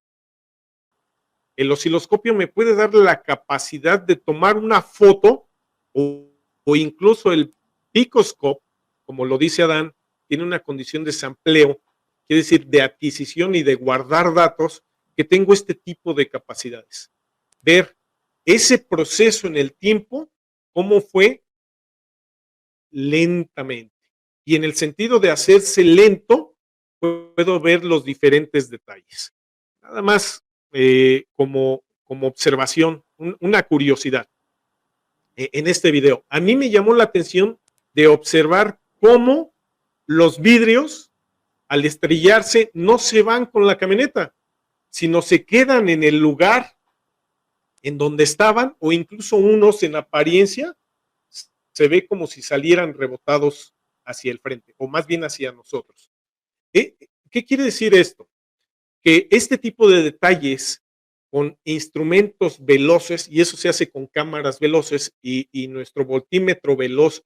S1: El osciloscopio me puede dar la capacidad de tomar una foto o incluso el picoscope, como lo dice Adán, tiene una condición de sampleo, quiere decir de adquisición y de guardar datos, que tengo este tipo de capacidades. Ver ese proceso en el tiempo, cómo fue lentamente. Y en el sentido de hacerse lento, puedo ver los diferentes detalles. Nada más como observación, una curiosidad en este video. A mí me llamó la atención de observar cómo los vidrios, al estrellarse, no se van con la camioneta, sino se quedan en el lugar en donde estaban, o incluso unos en apariencia se ve como si salieran rebotados hacia el frente, o más bien hacia nosotros. ¿Qué quiere decir esto? Que este tipo de detalles con instrumentos veloces, y eso se hace con cámaras veloces, y nuestro voltímetro veloz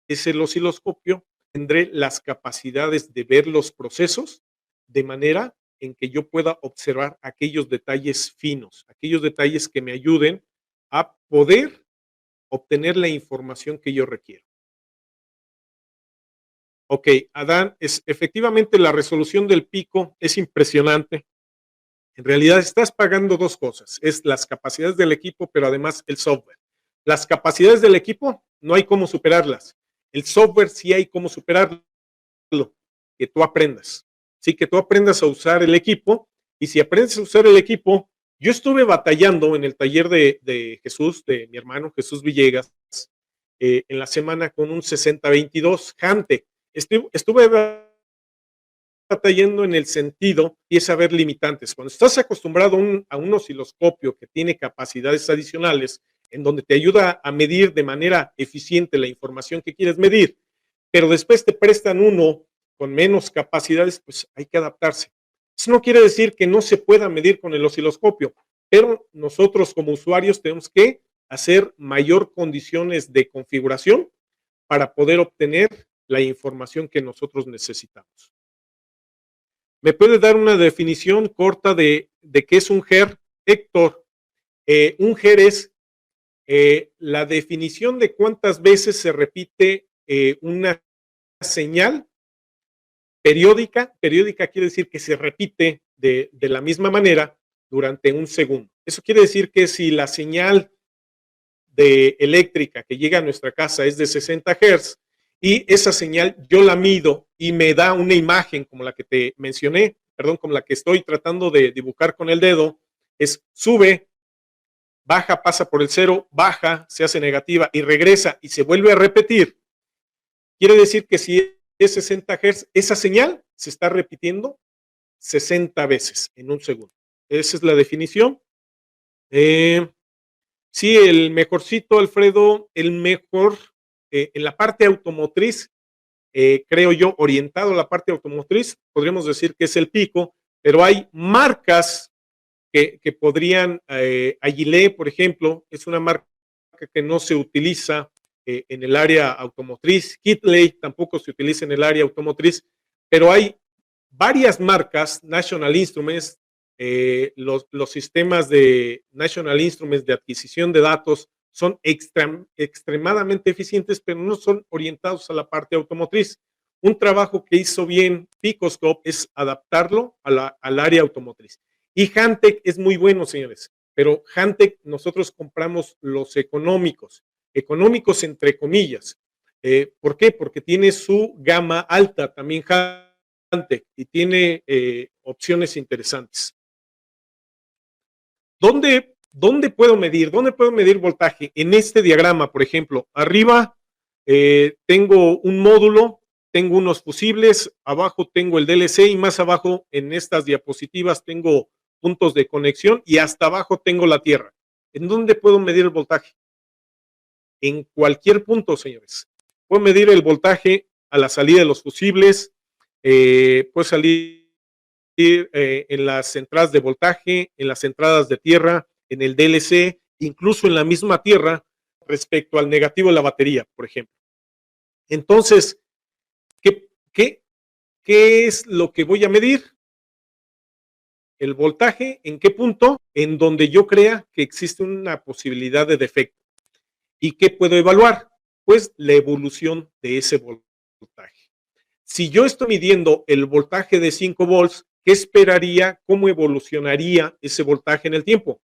S1: es el osciloscopio, tendré las capacidades de ver los procesos de manera en que yo pueda observar aquellos detalles finos, aquellos detalles que me ayuden a poder obtener la información que yo requiero. Ok, Adán, efectivamente la resolución del pico es impresionante. En realidad estás pagando dos cosas, es las capacidades del equipo, pero además el software. Las capacidades del equipo no hay cómo superarlas. El software sí hay cómo superarlo, que tú aprendas. Sí, que tú aprendas a usar el equipo, y si aprendes a usar el equipo, yo estuve batallando en el taller de Jesús, de mi hermano Jesús Villegas, en la semana con un 6022 Hante. Estuve batallando en el sentido y es saber limitantes. Cuando estás acostumbrado a un osciloscopio que tiene capacidades adicionales, en donde te ayuda a medir de manera eficiente la información que quieres medir, pero después te prestan uno con menos capacidades, pues hay que adaptarse. Eso no quiere decir que no se pueda medir con el osciloscopio, pero nosotros como usuarios tenemos que hacer mayor condiciones de configuración para poder obtener la información que nosotros necesitamos. ¿Me puede dar una definición corta de qué es un GER, Héctor? Un GER es la definición de cuántas veces se repite una señal periódica. Periódica quiere decir que se repite de la misma manera durante un segundo. Eso quiere decir que si la señal eléctrica que llega a nuestra casa es de 60 Hz y esa señal yo la mido y me da una imagen como la que te mencioné, perdón, como la que estoy tratando de dibujar con el dedo, es sube, baja, pasa por el cero, baja, se hace negativa y regresa y se vuelve a repetir. Quiere decir que si es 60 Hz, esa señal se está repitiendo 60 veces en un segundo. Esa es la definición. Sí, el mejorcito, Alfredo, el mejor en la parte automotriz, creo yo, orientado a la parte automotriz, podríamos decir que es el Pico, pero hay marcas que podrían, Agilé, por ejemplo, es una marca que no se utiliza en el área automotriz, Kitley tampoco se utiliza en el área automotriz, pero hay varias marcas, National Instruments, los sistemas de National Instruments de adquisición de datos son extremadamente eficientes, pero no son orientados a la parte automotriz. Un trabajo que hizo bien Picoscope es adaptarlo al área automotriz. Y Hantec es muy bueno, señores, pero Hantec nosotros compramos los económicos entre comillas. ¿Por qué? Porque tiene su gama alta también y tiene opciones interesantes. ¿Dónde puedo medir? ¿Dónde puedo medir voltaje? En este diagrama, por ejemplo, arriba tengo un módulo, tengo unos fusibles, abajo tengo el DLC y más abajo en estas diapositivas tengo puntos de conexión y hasta abajo tengo la tierra. ¿En dónde puedo medir el voltaje? En cualquier punto, señores. Puedo medir el voltaje a la salida de los fusibles, puedo salir en las entradas de voltaje, en las entradas de tierra, en el DLC, incluso en la misma tierra respecto al negativo de la batería, por ejemplo. Entonces, ¿qué, qué, qué es lo que voy a medir? El voltaje, ¿en qué punto? En donde yo crea que existe una posibilidad de defecto. ¿Y qué puedo evaluar? Pues la evolución de ese voltaje. Si yo estoy midiendo el voltaje de 5 volts, ¿qué esperaría? ¿Cómo evolucionaría ese voltaje en el tiempo?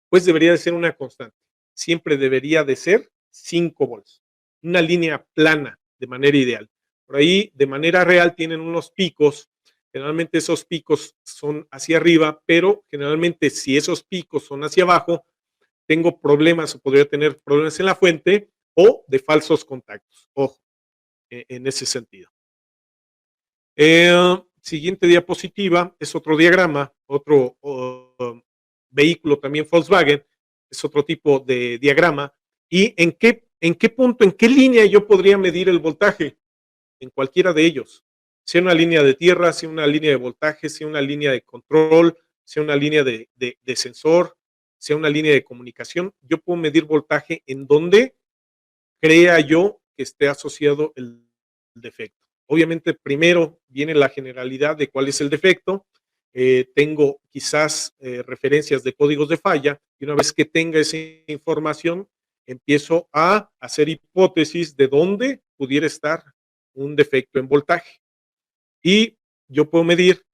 S1: Pues debería de ser una constante. Siempre debería de ser 5 volts. Una línea plana de manera ideal. Por ahí, de manera real, tienen unos picos. Generalmente esos picos son hacia arriba, pero generalmente si esos picos son hacia abajo, tengo problemas o podría tener problemas en la fuente o de falsos contactos. Ojo, en ese sentido. Siguiente diapositiva es otro diagrama, otro vehículo también Volkswagen, es otro tipo de diagrama. ¿Y en qué punto, en qué línea yo podría medir el voltaje? En cualquiera de ellos. Sea una línea de tierra, sea una línea de voltaje, sea una línea de control, sea una línea de sensor, sea una línea de comunicación. Yo puedo medir voltaje en donde crea yo que esté asociado el defecto. Obviamente, primero viene la generalidad de cuál es el defecto. Tengo quizás referencias de códigos de falla y una vez que tenga esa información, empiezo a hacer hipótesis de dónde pudiera estar un defecto en voltaje. Y yo puedo medir,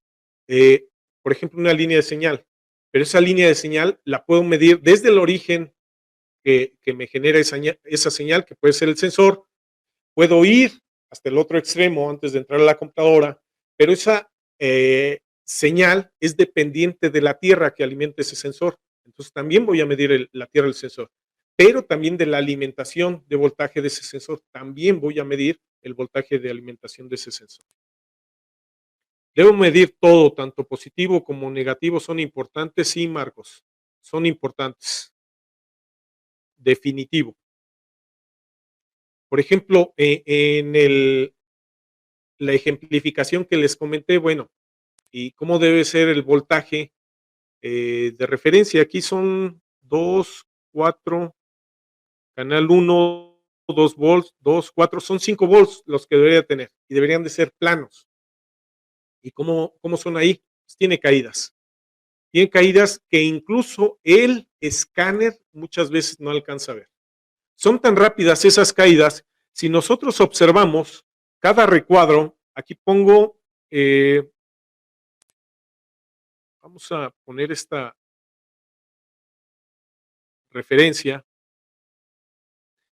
S1: por ejemplo, una línea de señal, pero esa línea de señal la puedo medir desde el origen que me genera esa señal, que puede ser el sensor. Puedo ir hasta el otro extremo antes de entrar a la computadora, pero esa señal es dependiente de la tierra que alimenta ese sensor. Entonces también voy a medir la tierra del sensor, pero también de la alimentación de voltaje de ese sensor. También voy a medir el voltaje de alimentación de ese sensor. Debo medir todo, tanto positivo como negativo. ¿Son importantes? Sí, Marcos, son importantes. Definitivo. Por ejemplo, la ejemplificación que les comenté, bueno, y cómo debe ser el voltaje de referencia. Aquí son 2, 4, canal 1, 2 volts, 2, 4, son 5 volts los que debería tener y deberían de ser planos. ¿Y cómo son ahí? Pues tiene caídas. Tiene caídas que incluso el escáner muchas veces no alcanza a ver. Son tan rápidas esas caídas, si nosotros observamos cada recuadro, aquí pongo, vamos a poner esta referencia.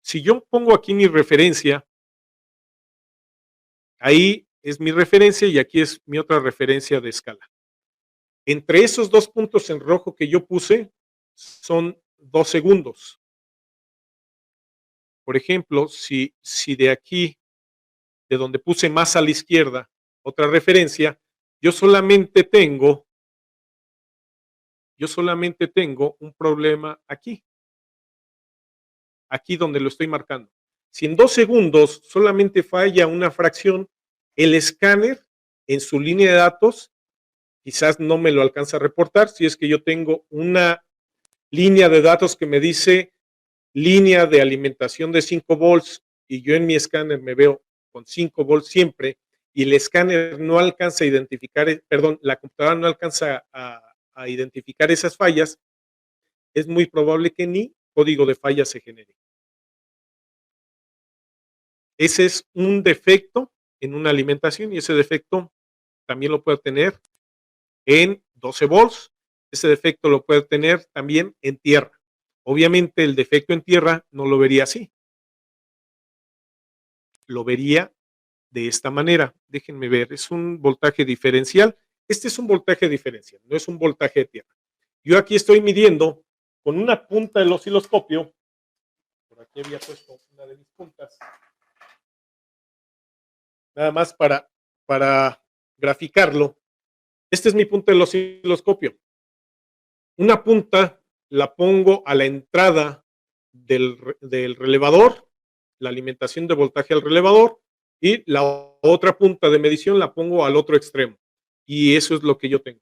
S1: Si yo pongo aquí mi referencia, ahí es mi referencia y aquí es mi otra referencia de escala. Entre esos dos puntos en rojo que yo puse son 2 segundos. Por ejemplo, si de aquí, de donde puse más a la izquierda, otra referencia, yo solamente tengo un problema aquí donde lo estoy marcando. Si en 2 segundos solamente falla una fracción, el escáner en su línea de datos quizás no me lo alcanza a reportar. Si es que yo tengo una línea de datos que me dice línea de alimentación de 5 volts y yo en mi escáner me veo con 5 volts siempre y el escáner no alcanza a identificar, perdón, la computadora no alcanza a identificar esas fallas, es muy probable que ni código de falla se genere. Ese es un defecto en una alimentación y ese defecto también lo puede tener en 12 volts. Ese defecto lo puede tener también en tierra. Obviamente el defecto en tierra no lo vería así. lo vería de esta manera. Déjenme ver, es un voltaje diferencial. Este es un voltaje diferencial, no es un voltaje de tierra. Yo aquí estoy midiendo con una punta del osciloscopio. Por aquí había puesto una de mis puntas. Nada más para graficarlo. Esta es mi punta del osciloscopio. Una punta la pongo a la entrada del relevador, la alimentación de voltaje al relevador, y la otra punta de medición la pongo al otro extremo. Y eso es lo que yo tengo.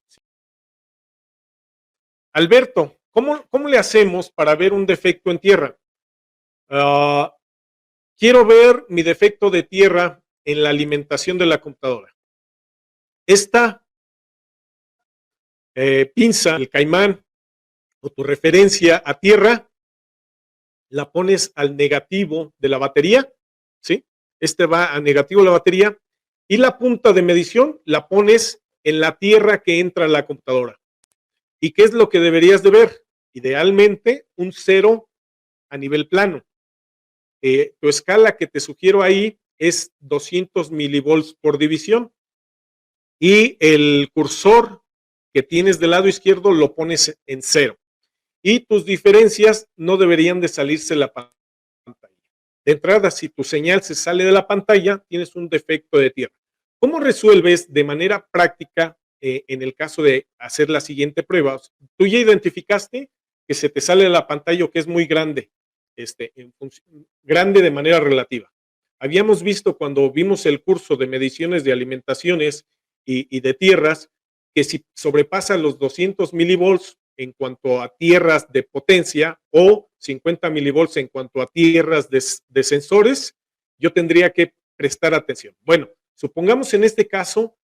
S1: Alberto, ¿cómo le hacemos para ver un defecto en tierra? Quiero ver mi defecto de tierra en la alimentación de la computadora. Esta pinza, el caimán o tu referencia a tierra, la pones al negativo de la batería, ¿sí? Este va a negativo de la batería y la punta de medición la pones en la tierra que entra a la computadora. ¿Y qué es lo que deberías de ver? Idealmente un 0 a nivel plano. Tu escala que te sugiero ahí es 200 milivolts por división y el cursor que tienes del lado izquierdo lo pones en 0. Y tus diferencias no deberían de salirse de la pantalla. De entrada, si tu señal se sale de la pantalla, tienes un defecto de tierra. ¿Cómo resuelves de manera práctica en el caso de hacer la siguiente prueba? Tú ya identificaste que se te sale de la pantalla o que es muy grande, grande de manera relativa. Habíamos visto cuando vimos el curso de mediciones de alimentaciones y de tierras, que si sobrepasa los 200 milivolts en cuanto a tierras de potencia o 50 milivolts en cuanto a tierras de sensores, yo tendría que prestar atención. Bueno, supongamos en este caso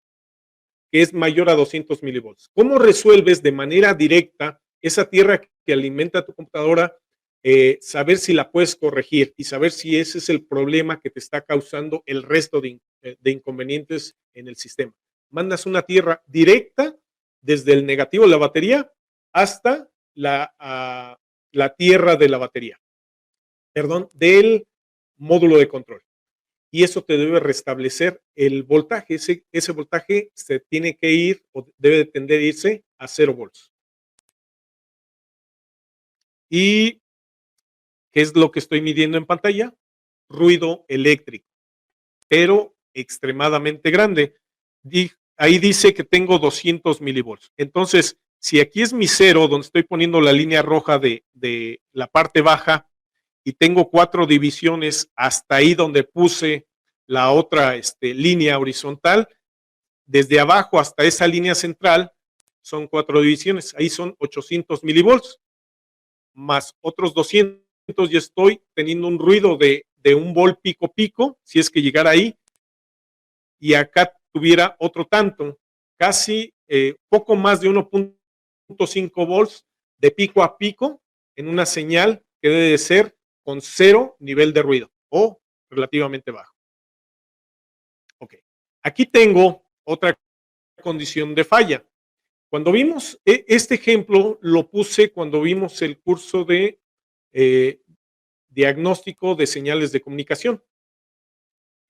S1: que es mayor a 200 milivolts. ¿Cómo resuelves de manera directa esa tierra que alimenta tu computadora? Saber si la puedes corregir y saber si ese es el problema que te está causando el resto de inconvenientes en el sistema. Mandas una tierra directa desde el negativo de la batería hasta la tierra de la batería, perdón, del módulo de control. Y eso te debe restablecer el voltaje. Ese voltaje se tiene que ir o debe de tender a irse a 0 volts. ¿Y qué es lo que estoy midiendo en pantalla? Ruido eléctrico, pero extremadamente grande. Ahí dice que tengo 200 milivolts. Entonces, si aquí es mi 0, donde estoy poniendo la línea roja de la parte baja, y tengo 4 divisiones hasta ahí donde puse la otra línea horizontal, desde abajo hasta esa línea central, son 4 divisiones. Ahí son 800 milivolts, más otros 200, y estoy teniendo un ruido de 1 volt pico pico, si es que llegara ahí, y acá tuviera otro tanto, casi poco más de 1.5 volts de pico a pico en una señal que debe de ser con 0 nivel de ruido o relativamente bajo. Ok, aquí tengo otra condición de falla. Cuando vimos este ejemplo, lo puse cuando vimos el curso de diagnóstico de señales de comunicación.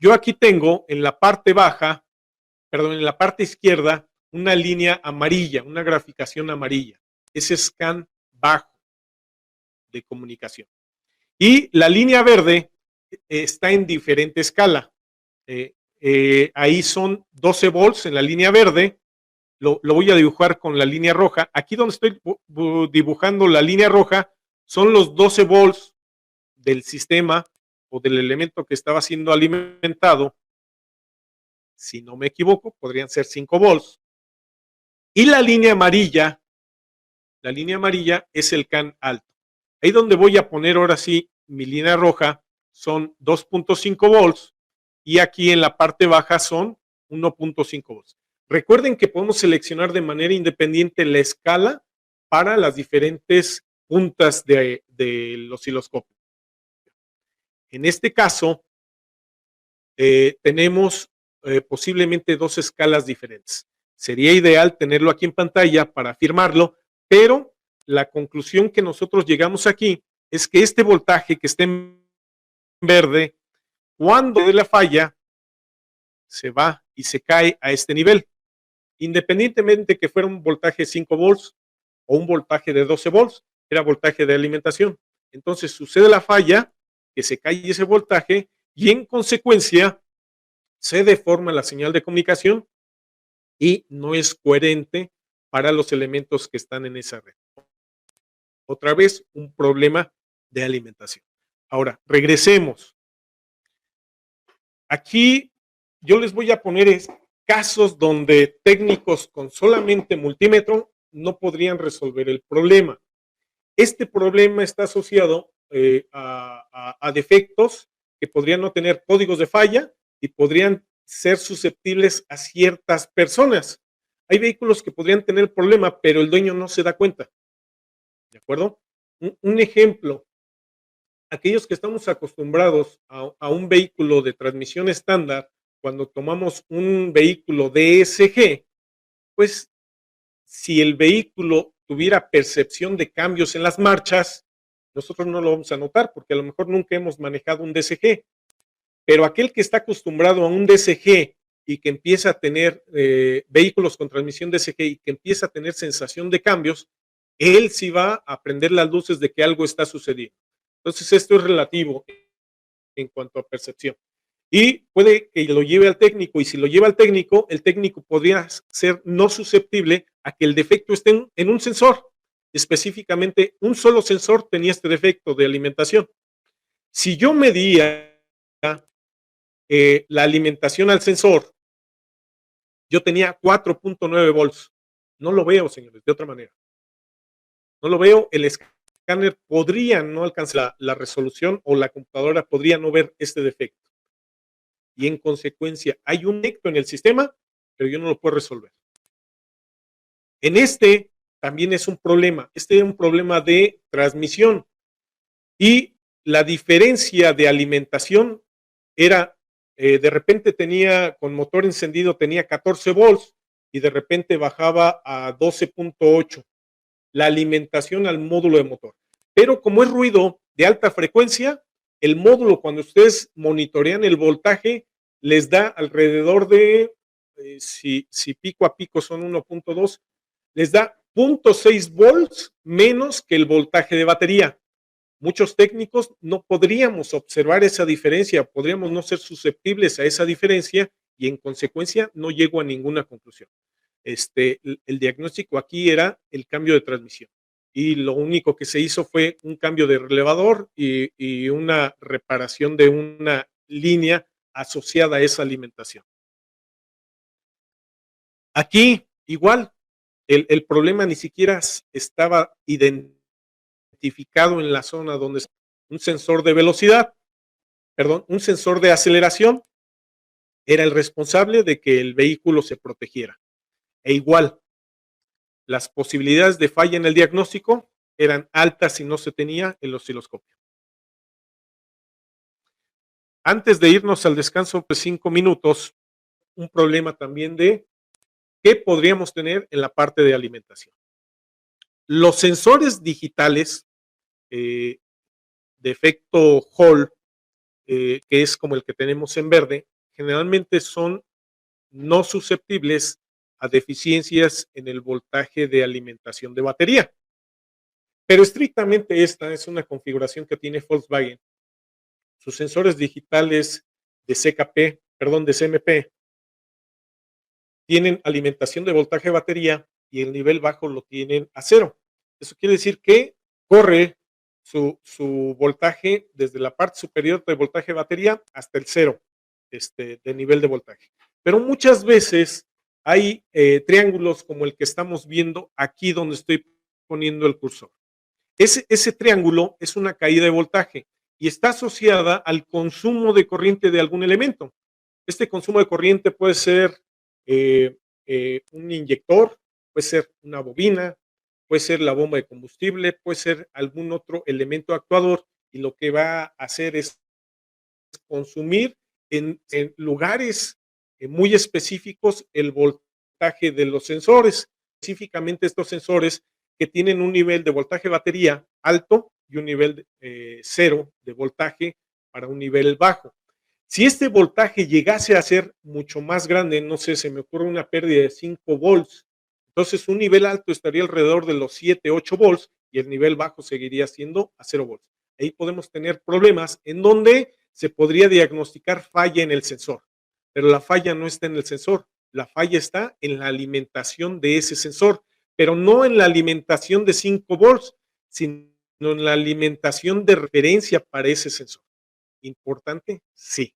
S1: Yo aquí tengo en la parte baja, perdón, en la parte izquierda, una línea amarilla, una graficación amarilla. Ese scan bajo de comunicación. Y la línea verde está en diferente escala. Ahí son 12 volts en la línea verde. Lo voy a dibujar con la línea roja. Aquí donde estoy dibujando la línea roja son los 12 volts del sistema o del elemento que estaba siendo alimentado. Si no me equivoco, podrían ser 5 volts. Y la línea amarilla es el CAN alto. Ahí donde voy a poner ahora sí mi línea roja son 2.5 volts y aquí en la parte baja son 1.5 volts. Recuerden que podemos seleccionar de manera independiente la escala para las diferentes puntas del osciloscopio. En este caso, tenemos posiblemente 2 escalas diferentes. Sería ideal tenerlo aquí en pantalla para afirmarlo, pero la conclusión que nosotros llegamos aquí es que este voltaje que está en verde Cuando de la falla, se va y se cae a este nivel, independientemente que fuera un voltaje de 5 volts o un voltaje de 12 volts, era voltaje de alimentación. Entonces sucede la falla, que se cae ese voltaje y en consecuencia se deforma la señal de comunicación y no es coherente para los elementos que están en esa red. Otra vez, un problema de alimentación. Ahora, regresemos. Aquí yo les voy a poner casos donde técnicos con solamente multímetro no podrían resolver el problema. Este problema está asociado a defectos que podrían no tener códigos de falla y podrían ser susceptibles a ciertas personas. Hay vehículos que podrían tener problema, pero el dueño no se da cuenta. ¿De acuerdo? Un ejemplo, aquellos que estamos acostumbrados a un vehículo de transmisión estándar, cuando tomamos un vehículo DSG, pues si el vehículo tuviera percepción de cambios en las marchas, nosotros no lo vamos a notar porque a lo mejor nunca hemos manejado un DSG, pero aquel que está acostumbrado a un DSG y que empieza a tener vehículos con transmisión DSG y que empieza a tener sensación de cambios, él sí va a prender las luces de que algo está sucediendo. Entonces esto es relativo en cuanto a percepción. Y puede que lo lleve al técnico, y si lo lleva al técnico, el técnico podría ser no susceptible a que el defecto esté en un sensor. Específicamente, un solo sensor tenía este defecto de alimentación. Si yo medía la alimentación al sensor, yo tenía 4.9 volts. No lo veo, señores, de otra manera. No lo veo, el escáner podría no alcanzar la resolución o la computadora podría no ver este defecto. Y en consecuencia hay un defecto en el sistema, pero yo no lo puedo resolver. En este también es un problema. Este es un problema de transmisión y la diferencia de alimentación era, de repente tenía, con motor encendido tenía 14 volts y de repente bajaba a 12.8 la alimentación al módulo de motor. Pero como es ruido de alta frecuencia, el módulo, cuando ustedes monitorean el voltaje, les da alrededor de, si pico a pico son 1.2, les da 0.6 volts menos que el voltaje de batería. Muchos técnicos no podríamos observar esa diferencia, podríamos no ser susceptibles a esa diferencia y en consecuencia no llego a ninguna conclusión. El diagnóstico aquí era el cambio de transmisión y lo único que se hizo fue un cambio de relevador y una reparación de una línea asociada a esa alimentación. Aquí igual, el problema ni siquiera estaba identificado en la zona donde está un sensor de velocidad, perdón, un sensor de aceleración era el responsable de que el vehículo se protegiera. E igual, las posibilidades de falla en el diagnóstico eran altas si no se tenía el osciloscopio. Antes de irnos al descanso de 5 minutos, un problema también de qué podríamos tener en la parte de alimentación. Los sensores digitales de efecto Hall, que es como el que tenemos en verde, generalmente son no susceptibles a deficiencias en el voltaje de alimentación de batería. Pero estrictamente esta es una configuración que tiene Volkswagen. Sus sensores digitales de CKP, perdón, de CMP, tienen alimentación de voltaje de batería y el nivel bajo lo tienen a 0. Eso quiere decir que corre su voltaje desde la parte superior del voltaje de batería hasta el 0 de nivel de voltaje. Pero muchas veces hay triángulos como el que estamos viendo aquí donde estoy poniendo el cursor. Ese triángulo es una caída de voltaje y está asociada al consumo de corriente de algún elemento. Este consumo de corriente puede ser un inyector, puede ser una bobina, puede ser la bomba de combustible, puede ser algún otro elemento actuador y lo que va a hacer es consumir en lugares muy específicos el voltaje de los sensores, específicamente estos sensores que tienen un nivel de voltaje batería alto y un nivel cero de voltaje para un nivel bajo. Si este voltaje llegase a ser mucho más grande, no sé, se me ocurre una pérdida de 5 volts, entonces un nivel alto estaría alrededor de los 7, 8 volts y el nivel bajo seguiría siendo a 0 volts. Ahí podemos tener problemas en donde se podría diagnosticar falla en el sensor, pero la falla no está en el sensor, la falla está en la alimentación de ese sensor, pero no en la alimentación de 5 volts, sino en la alimentación de referencia para ese sensor. ¿Importante? Sí.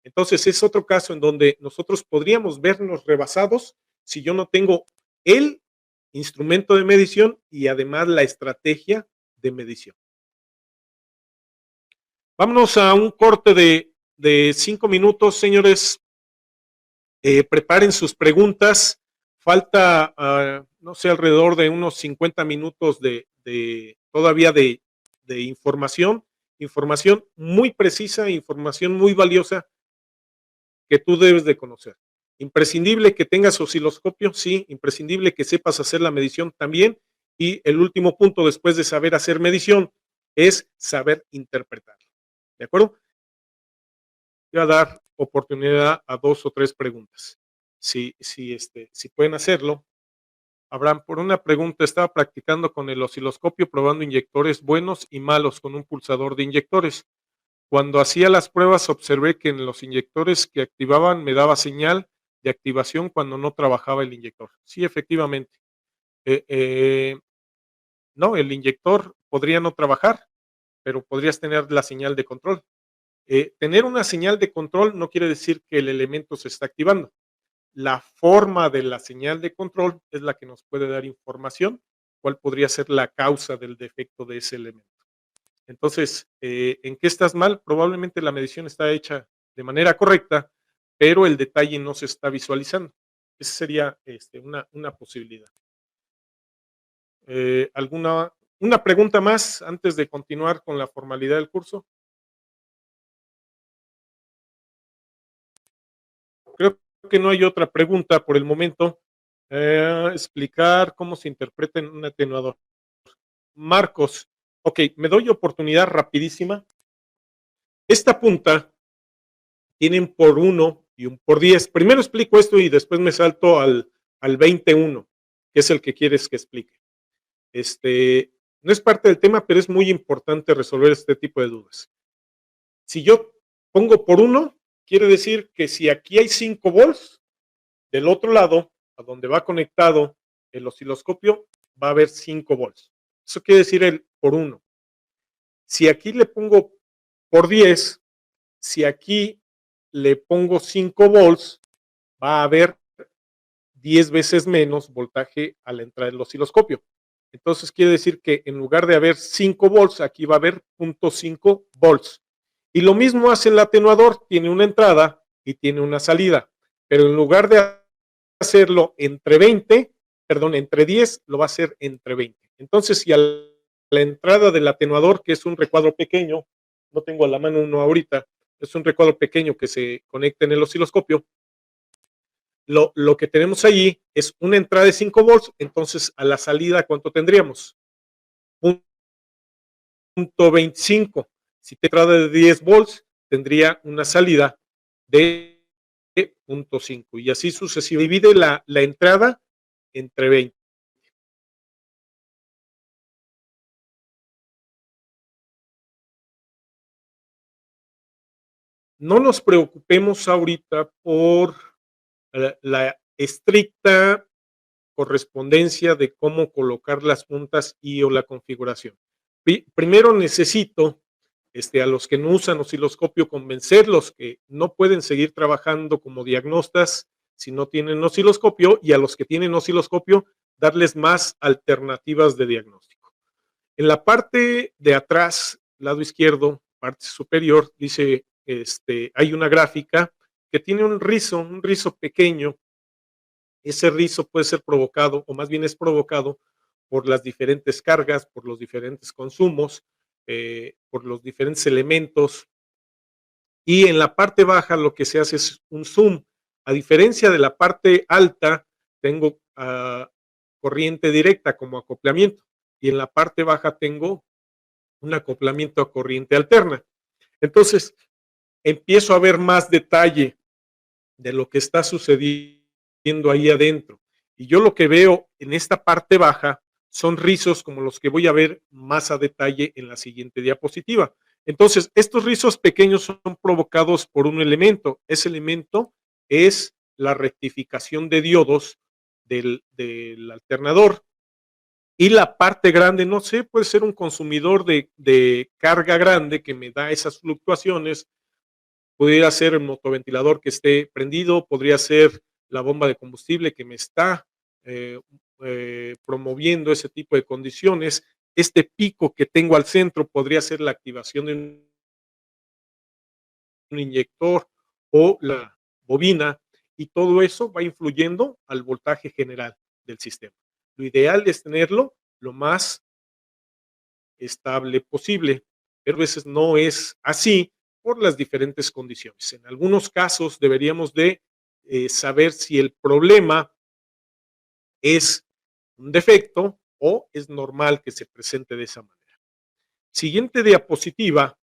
S1: Entonces es otro caso en donde nosotros podríamos vernos rebasados si yo no tengo el instrumento de medición y además la estrategia de medición. Vámonos a un corte de 5 minutos, señores. Preparen sus preguntas. Falta, no sé, alrededor de unos 50 minutos todavía de información. Información muy precisa, información muy valiosa que tú debes de conocer. Imprescindible que tengas osciloscopio, sí, imprescindible que sepas hacer la medición también. Y el último punto después de saber hacer medición es saber interpretar. ¿De acuerdo? Voy a dar oportunidad a 2 o 3 preguntas. Si pueden hacerlo. Abraham, por una pregunta, estaba practicando con el osciloscopio probando inyectores buenos y malos con un pulsador de inyectores. Cuando hacía las pruebas observé que en los inyectores que activaban me daba señal de activación cuando no trabajaba el inyector. Sí, efectivamente. Eh, eh, no, el inyector podría no trabajar, pero podrías tener la señal de control. Tener una señal de control no quiere decir que el elemento se está activando. La forma de la señal de control es la que nos puede dar información, cuál podría ser la causa del defecto de ese elemento. Entonces, ¿en qué estás mal? Probablemente la medición está hecha de manera correcta, pero el detalle no se está visualizando. Esa sería una posibilidad. ¿Una pregunta más antes de continuar con la formalidad del curso? Creo que no hay otra pregunta por el momento. Explicar cómo se interpreta en un atenuador. Marcos, ok, me doy oportunidad rapidísima. Esta punta tienen por 1 y un por 10. Primero explico esto y después me salto al 21, que es el que quieres que explique. No es parte del tema, pero es muy importante resolver este tipo de dudas. Si yo pongo por 1, quiere decir que si aquí hay 5 volts, del otro lado, a donde va conectado el osciloscopio, va a haber 5 volts. Eso quiere decir el por 1. Si aquí le pongo por 10, si aquí le pongo 5 volts, va a haber 10 veces menos voltaje a la entrada del osciloscopio. Entonces quiere decir que en lugar de haber 5 volts, aquí va a haber 0.5 volts. Y lo mismo hace el atenuador, tiene una entrada y tiene una salida, pero en lugar de hacerlo entre 10, lo va a hacer entre 20. Entonces, si a la entrada del atenuador, que es un recuadro pequeño, no tengo a la mano uno ahorita, es un recuadro pequeño que se conecta en el osciloscopio, lo que tenemos allí es una entrada de 5 volts, entonces a la salida, ¿cuánto tendríamos? 0.25. Si te entrada de 10 volts, tendría una salida de 0.5 y así sucesivamente. Divide la entrada entre 20. No nos preocupemos ahorita por la estricta correspondencia de cómo colocar las puntas y o la configuración. Primero necesito a los que no usan osciloscopio convencerlos que no pueden seguir trabajando como diagnostas si no tienen osciloscopio, y a los que tienen osciloscopio darles más alternativas de diagnóstico. En la parte de atrás, lado izquierdo, parte superior, dice, hay una gráfica que tiene un rizo pequeño. Ese rizo puede ser provocado, o más bien es provocado, por las diferentes cargas, por los diferentes consumos, por los diferentes elementos. Y en la parte baja lo que se hace es un zoom. A diferencia de la parte alta, tengo corriente directa como acoplamiento, y en la parte baja tengo un acoplamiento a corriente alterna. Entonces, empiezo a ver más detalle de lo que está sucediendo ahí adentro. Y yo lo que veo en esta parte baja son rizos como los que voy a ver más a detalle en la siguiente diapositiva. Entonces, estos rizos pequeños son provocados por un elemento. Ese elemento es la rectificación de diodos del alternador. Y la parte grande, no sé, puede ser un consumidor de carga grande que me da esas fluctuaciones. Pudiera ser el motoventilador que esté prendido, podría ser la bomba de combustible que me está eh, promoviendo ese tipo de condiciones. Este pico que tengo al centro podría ser la activación de un inyector o la bobina, y todo eso va influyendo al voltaje general del sistema. Lo ideal es tenerlo lo más estable posible, pero a veces no es así por las diferentes condiciones. En algunos casos deberíamos de saber si el problema es un defecto o es normal que se presente de esa manera. Siguiente diapositiva,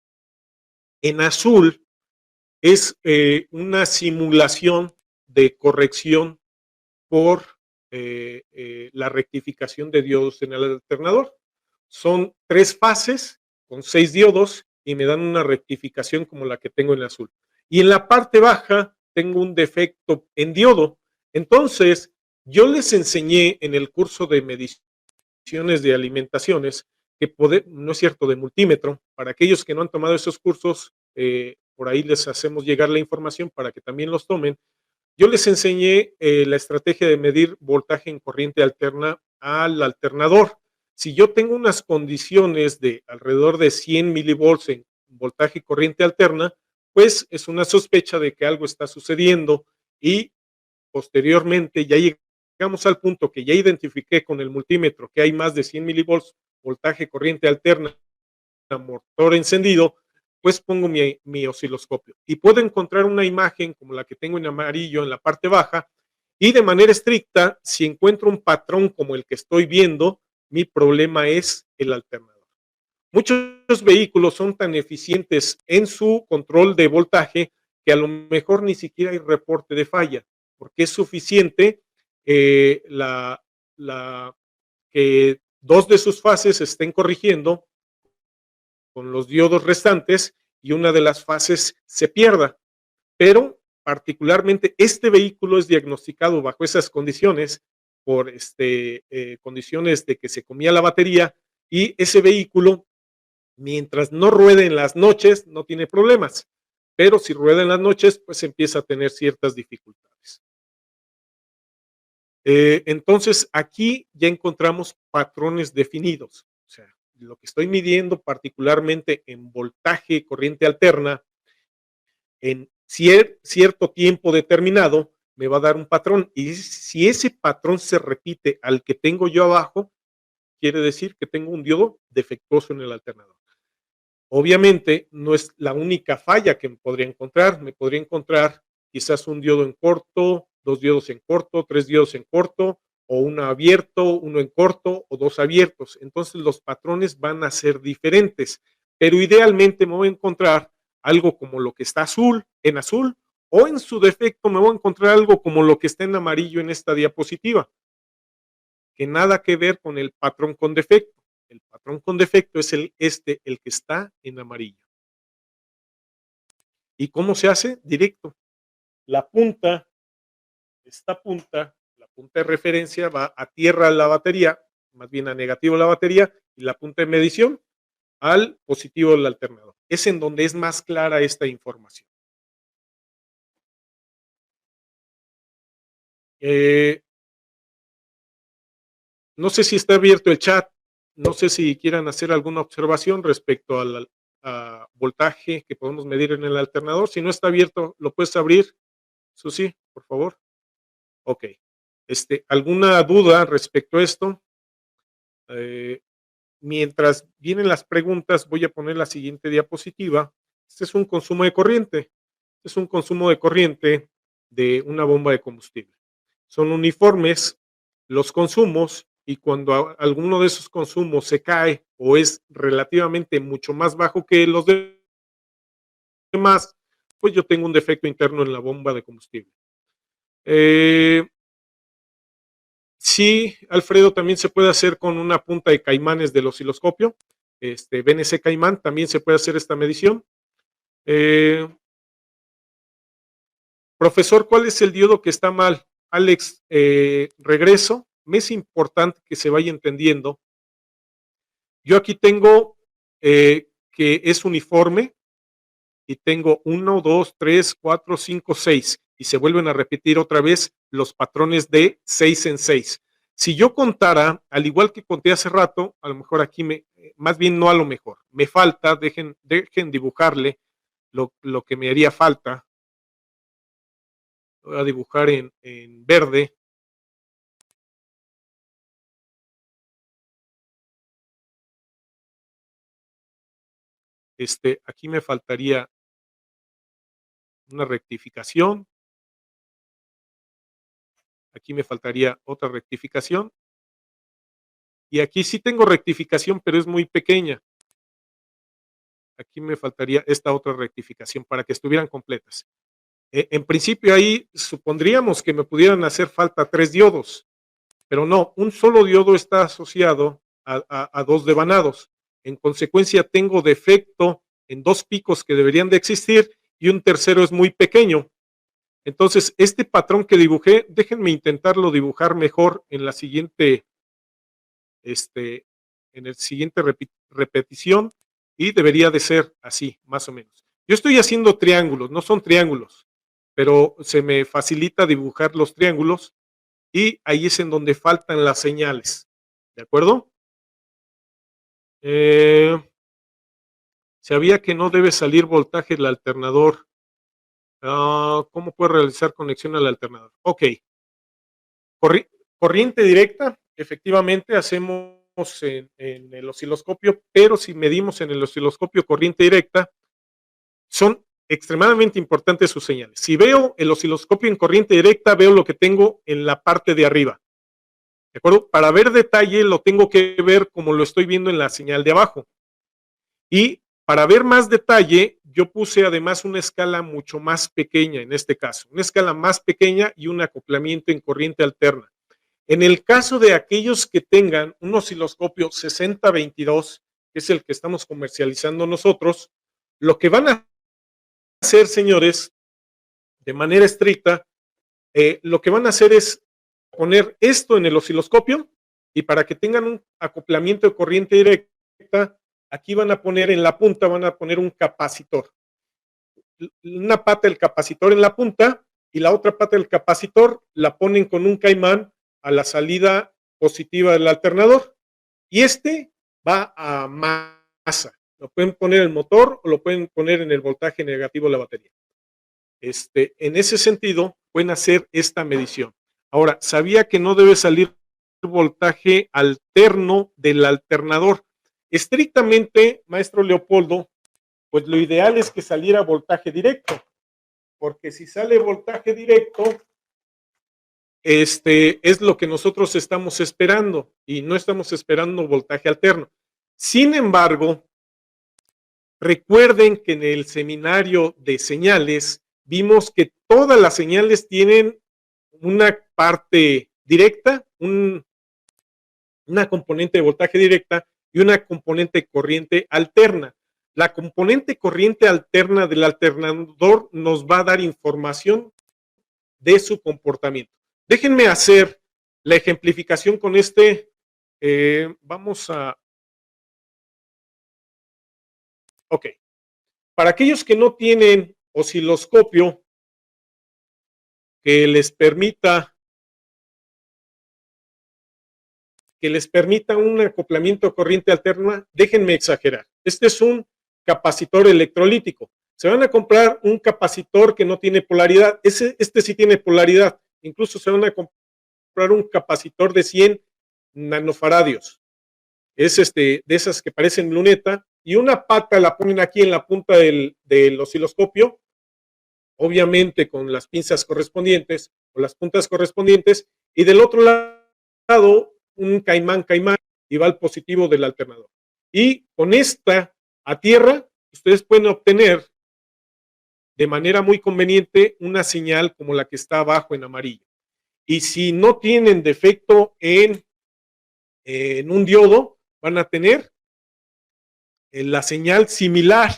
S1: en azul es una simulación de corrección por la rectificación de diodos en el alternador. Son 3 fases con 6 diodos y me dan una rectificación como la que tengo en azul. Y en la parte baja tengo un defecto en diodo. Entonces, yo les enseñé en el curso de mediciones de alimentaciones que no es cierto, de multímetro. Para aquellos que no han tomado esos cursos, por ahí les hacemos llegar la información para que también los tomen. Yo les enseñé la estrategia de medir voltaje en corriente alterna al alternador. Si yo tengo unas condiciones de alrededor de 100 milivolts en voltaje y corriente alterna, pues es una sospecha de que algo está sucediendo, y posteriormente ya llegamos al punto que ya identifiqué con el multímetro que hay más de 100 milivolts, voltaje, corriente alterna, motor encendido, pues pongo mi osciloscopio y puedo encontrar una imagen como la que tengo en amarillo en la parte baja, y de manera estricta, si encuentro un patrón como el que estoy viendo, mi problema es el alternador. Muchos vehículos son tan eficientes en su control de voltaje que a lo mejor ni siquiera hay reporte de falla, porque es suficiente la, que 2 de sus fases estén corrigiendo con los diodos restantes y una de las fases se pierda. Pero particularmente este vehículo es diagnosticado bajo esas condiciones por condiciones de que se comía la batería, y ese vehículo, mientras no ruede en las noches, no tiene problemas, pero si rueda en las noches, pues empieza a tener ciertas dificultades. Entonces, aquí ya encontramos patrones definidos. O sea, lo que estoy midiendo particularmente en voltaje, corriente alterna, en cierto tiempo determinado, me va a dar un patrón. Y si ese patrón se repite al que tengo yo abajo, quiere decir que tengo un diodo defectuoso en el alternador. Obviamente, no es la única falla que me podría encontrar. Me podría encontrar quizás un diodo en corto, 2 diodos en corto, 3 diodos en corto, o uno abierto, uno en corto o 2 abiertos. Entonces, los patrones van a ser diferentes, pero idealmente me voy a encontrar algo como lo que está en azul, o en su defecto me voy a encontrar algo como lo que está en amarillo en esta diapositiva, que nada que ver con el patrón con defecto. El patrón con defecto es el que está en amarillo. ¿Y cómo se hace? Directo. La punta, la punta de referencia va a tierra la batería, más bien a negativo la batería, y la punta de medición al positivo del alternador. Es en donde es más clara esta información. No sé si está abierto el chat, no sé si quieran hacer alguna observación respecto al voltaje que podemos medir en el alternador. Si no está abierto, ¿lo puedes abrir, Susi, por favor? Ok. ¿Alguna duda respecto a esto? Eh, Mientras vienen las preguntas, voy a poner la siguiente diapositiva. Este es un consumo de corriente. Este es un consumo de corriente de una bomba de combustible. Son uniformes los consumos, y cuando alguno de esos consumos se cae o es relativamente mucho más bajo que los demás, pues yo tengo un defecto interno en la bomba de combustible. Eh, sí, Alfredo, también se puede hacer con una punta de caimanes del osciloscopio, BNC Caimán, también se puede hacer esta medición. Profesor, ¿cuál es el diodo que está mal? Alex, regreso. Me es importante que se vaya entendiendo. Yo aquí tengo que es uniforme y tengo 1, 2, 3, 4, 5, 6 y se vuelven a repetir otra vez los patrones de 6 en 6. Si yo contara, al igual que conté hace rato, a lo mejor aquí más bien no a lo mejor, me falta, dejen dibujarle lo que me haría falta. Voy a dibujar en verde. Aquí me faltaría una rectificación. Aquí me faltaría otra rectificación. Y aquí sí tengo rectificación, pero es muy pequeña. Aquí me faltaría esta otra rectificación para que estuvieran completas. En principio ahí supondríamos que me pudieran hacer falta 3 diodos, pero no, un solo diodo está asociado a 2 devanados. En consecuencia tengo defecto en 2 picos que deberían de existir y un tercero es muy pequeño. Entonces, este patrón que dibujé, déjenme intentarlo dibujar mejor en la siguiente, en el siguiente repetición y debería de ser así, más o menos. Yo estoy haciendo triángulos, no son triángulos, pero se me facilita dibujar los triángulos y ahí es en donde faltan las señales. ¿De acuerdo? Sabía que no debe salir voltaje del alternador. ¿Cómo puedo realizar conexión al alternador? Ok. Corriente directa, efectivamente hacemos en el osciloscopio, pero si medimos en el osciloscopio corriente directa, son extremadamente importantes sus señales. Si veo el osciloscopio en corriente directa, veo lo que tengo en la parte de arriba. ¿De acuerdo? Para ver detalle, lo tengo que ver como lo estoy viendo en la señal de abajo. Y para ver más detalle, yo puse además una escala mucho más pequeña en este caso, una escala más pequeña y un acoplamiento en corriente alterna. En el caso de aquellos que tengan un osciloscopio 6022, que es el que estamos comercializando nosotros, lo que van a hacer, señores, de manera estricta, lo que van a hacer es poner esto en el osciloscopio y para que tengan un acoplamiento de corriente directa, aquí van a poner en la punta, van a poner un capacitor. Una pata del capacitor en la punta y la otra pata del capacitor la ponen con un caimán a la salida positiva del alternador y va a masa. Lo pueden poner en el motor o lo pueden poner en el voltaje negativo de la batería. En ese sentido, pueden hacer esta medición. Ahora, sabía que no debe salir voltaje alterno del alternador. Estrictamente, maestro Leopoldo, pues lo ideal es que saliera voltaje directo, porque si sale voltaje directo, es lo que nosotros estamos esperando y no estamos esperando voltaje alterno. Sin embargo, recuerden que en el seminario de señales vimos que todas las señales tienen una parte directa, una componente de voltaje directa y una componente corriente alterna. La componente corriente alterna del alternador nos va a dar información de su comportamiento. Déjenme hacer la ejemplificación con vamos a... Ok. Para aquellos que no tienen osciloscopio que les permita un acoplamiento corriente alterna, déjenme exagerar. Este es un capacitor electrolítico. Se van a comprar un capacitor que no tiene polaridad. Este sí tiene polaridad. Incluso se van a comprar un capacitor de 100 nanofaradios. Es de esas que parecen luneta. Y una pata la ponen aquí en la punta del osciloscopio, obviamente con las pinzas correspondientes o las puntas correspondientes. Y del otro lado, un caimán y va al positivo del alternador. Y con esta a tierra, ustedes pueden obtener de manera muy conveniente una señal como la que está abajo en amarillo. Y si no tienen defecto en un diodo, van a tener la señal similar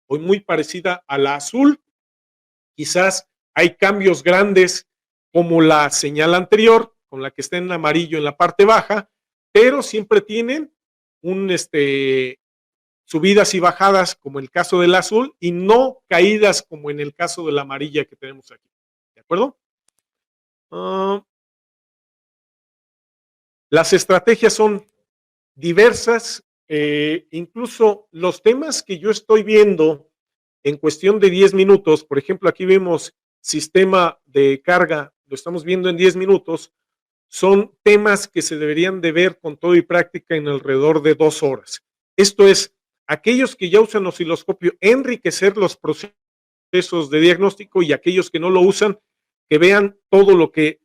S1: o muy parecida a la azul. Quizás hay cambios grandes como la señal anterior, con la que está en amarillo en la parte baja, pero siempre tienen un subidas y bajadas como el caso del azul y no caídas como en el caso de la amarilla que tenemos aquí. ¿De acuerdo? Las estrategias son diversas, incluso los temas que yo estoy viendo en cuestión de 10 minutos, por ejemplo, aquí vemos sistema de carga, lo estamos viendo en 10 minutos, son temas que se deberían de ver con todo y práctica en alrededor de 2 horas. Esto es, aquellos que ya usan osciloscopio, enriquecer los procesos de diagnóstico, y aquellos que no lo usan, que vean todo lo que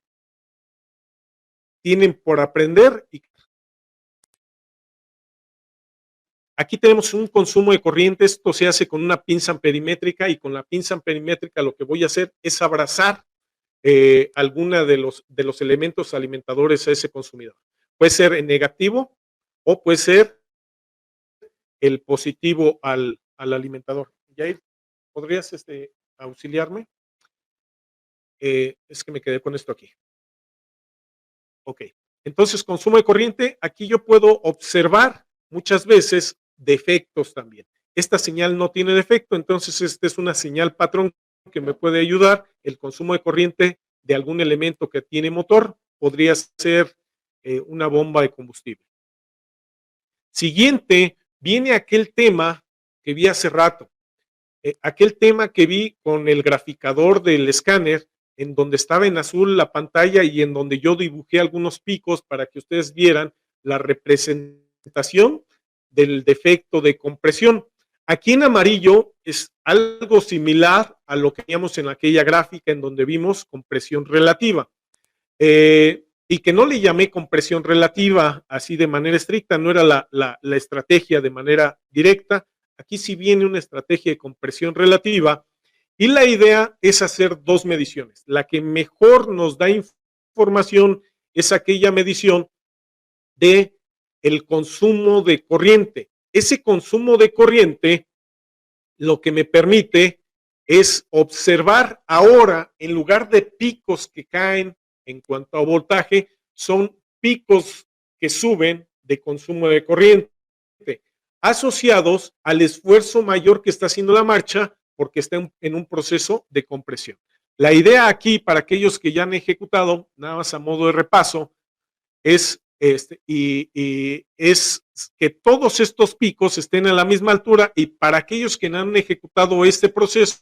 S1: tienen por aprender. Y aquí tenemos un consumo de corriente. Esto se hace con una pinza amperimétrica, y con la pinza amperimétrica lo que voy a hacer es abrazar alguna de los elementos alimentadores a ese consumidor. Puede ser en negativo o puede ser el positivo al alimentador. Yair, ¿podrías auxiliarme? Es que me quedé con esto aquí. Ok. Entonces, consumo de corriente, aquí yo puedo observar muchas veces defectos también. Esta señal no tiene defecto, entonces esta es una señal patrón que me puede ayudar. El consumo de corriente de algún elemento que tiene motor podría ser una bomba de combustible. Siguiente, viene aquel tema que vi hace rato, aquel tema que vi con el graficador del escáner, en donde estaba en azul la pantalla y en donde yo dibujé algunos picos para que ustedes vieran la representación del defecto de compresión. Aquí en amarillo es algo similar a lo que teníamos en aquella gráfica en donde vimos compresión relativa. Y que no le llamé compresión relativa así de manera estricta, no era la estrategia de manera directa. Aquí sí viene una estrategia de compresión relativa, y la idea es hacer dos mediciones. La que mejor nos da información es aquella medición de el consumo de corriente. Ese consumo de corriente lo que me permite es observar ahora, en lugar de picos que caen en cuanto a voltaje, son picos que suben de consumo de corriente, asociados al esfuerzo mayor que está haciendo la marcha, porque está en un proceso de compresión. La idea aquí, para aquellos que ya han ejecutado, nada más a modo de repaso, es es que todos estos picos estén a la misma altura, y para aquellos que no han ejecutado este proceso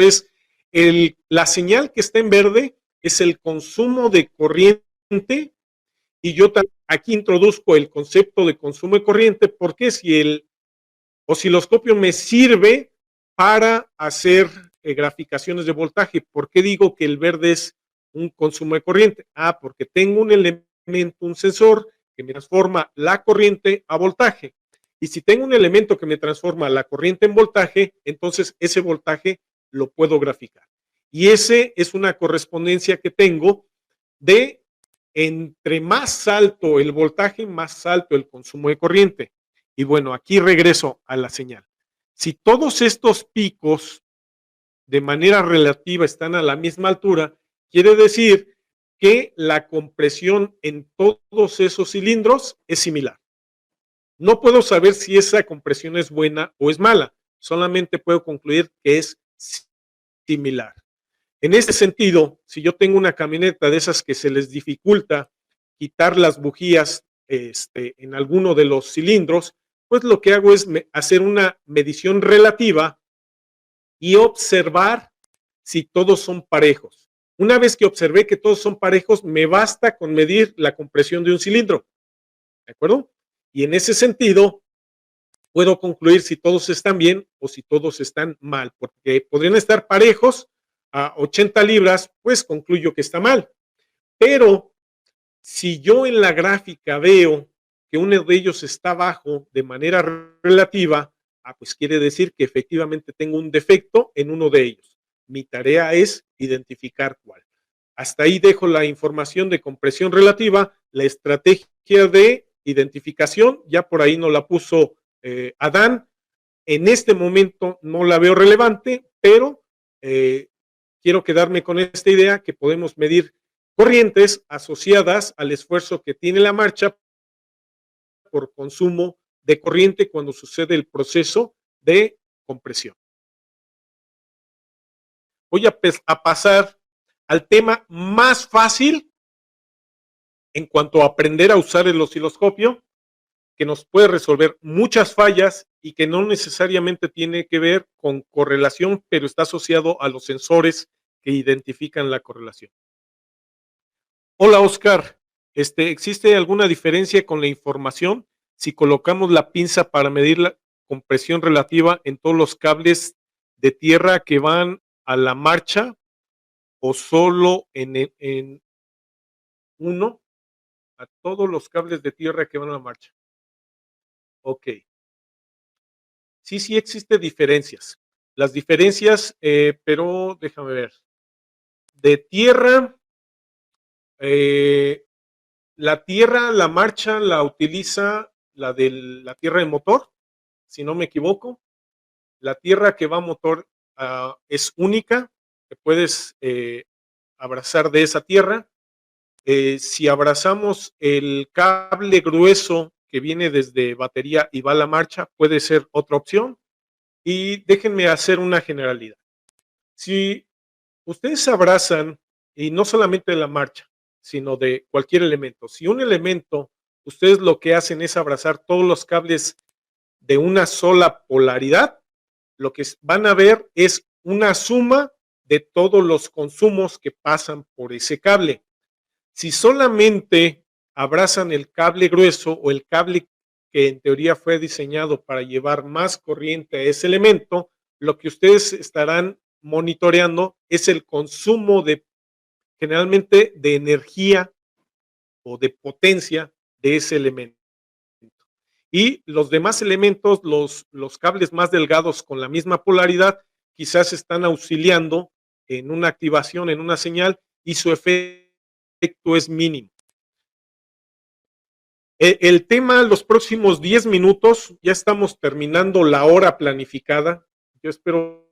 S1: es la señal que está en verde es el consumo de corriente, y yo aquí introduzco el concepto de consumo de corriente porque si el osciloscopio me sirve para hacer graficaciones de voltaje. ¿Por qué digo que el verde es un consumo de corriente? Porque tengo un elemento, un sensor que me transforma la corriente a voltaje. Y si tengo un elemento que me transforma la corriente en voltaje, entonces ese voltaje lo puedo graficar. Y ese es una correspondencia que tengo de entre más alto el voltaje, más alto el consumo de corriente. Y bueno, aquí regreso a la señal. Si todos estos picos de manera relativa están a la misma altura, quiere decir que la compresión en todos esos cilindros es similar. No puedo saber si esa compresión es buena o es mala, solamente puedo concluir que es similar. En este sentido, si yo tengo una camioneta de esas que se les dificulta quitar las bujías en alguno de los cilindros, pues lo que hago es hacer una medición relativa y observar si todos son parejos. Una vez que observé que todos son parejos, me basta con medir la compresión de un cilindro. ¿De acuerdo? Y en ese sentido, puedo concluir si todos están bien o si todos están mal, porque podrían estar parejos a 80 libras, pues concluyo que está mal. Pero si yo en la gráfica veo que uno de ellos está bajo de manera relativa, pues quiere decir que efectivamente tengo un defecto en uno de ellos. Mi tarea es identificar cuál. Hasta ahí dejo la información de compresión relativa, la estrategia de identificación, ya por ahí nos la puso Adán. En este momento no la veo relevante, pero quiero quedarme con esta idea que podemos medir corrientes asociadas al esfuerzo que tiene la marcha por consumo de corriente cuando sucede el proceso de compresión. Voy a pasar al tema más fácil en cuanto a aprender a usar el osciloscopio, que nos puede resolver muchas fallas y que no necesariamente tiene que ver con correlación, pero está asociado a los sensores que identifican la correlación. Hola, Oscar. ¿Existe alguna diferencia con la información si colocamos la pinza para medir la compresión relativa en todos los cables de tierra que van a la marcha o solo en uno, a todos los cables de tierra que van a la marcha? Ok. Sí existen diferencias. Las diferencias, pero déjame ver. De tierra, la tierra, la marcha la utiliza la de la tierra de motor, si no me equivoco. La tierra que va a motor es única, te puedes abrazar de esa tierra. Si abrazamos el cable grueso que viene desde batería y va a la marcha, puede ser otra opción. Y déjenme hacer una generalidad. Si ustedes se abrazan, y no solamente de la marcha, sino de cualquier elemento, si un elemento, ustedes lo que hacen es abrazar todos los cables de una sola polaridad, lo que van a ver es una suma de todos los consumos que pasan por ese cable. Si solamente abrazan el cable grueso o el cable que en teoría fue diseñado para llevar más corriente a ese elemento, lo que ustedes estarán monitoreando es el consumo generalmente de energía o de potencia de ese elemento. Y los demás elementos, los cables más delgados con la misma polaridad, quizás están auxiliando en una activación, en una señal, y su efecto es mínimo. El tema, los próximos 10 minutos, ya estamos terminando la hora planificada. Yo espero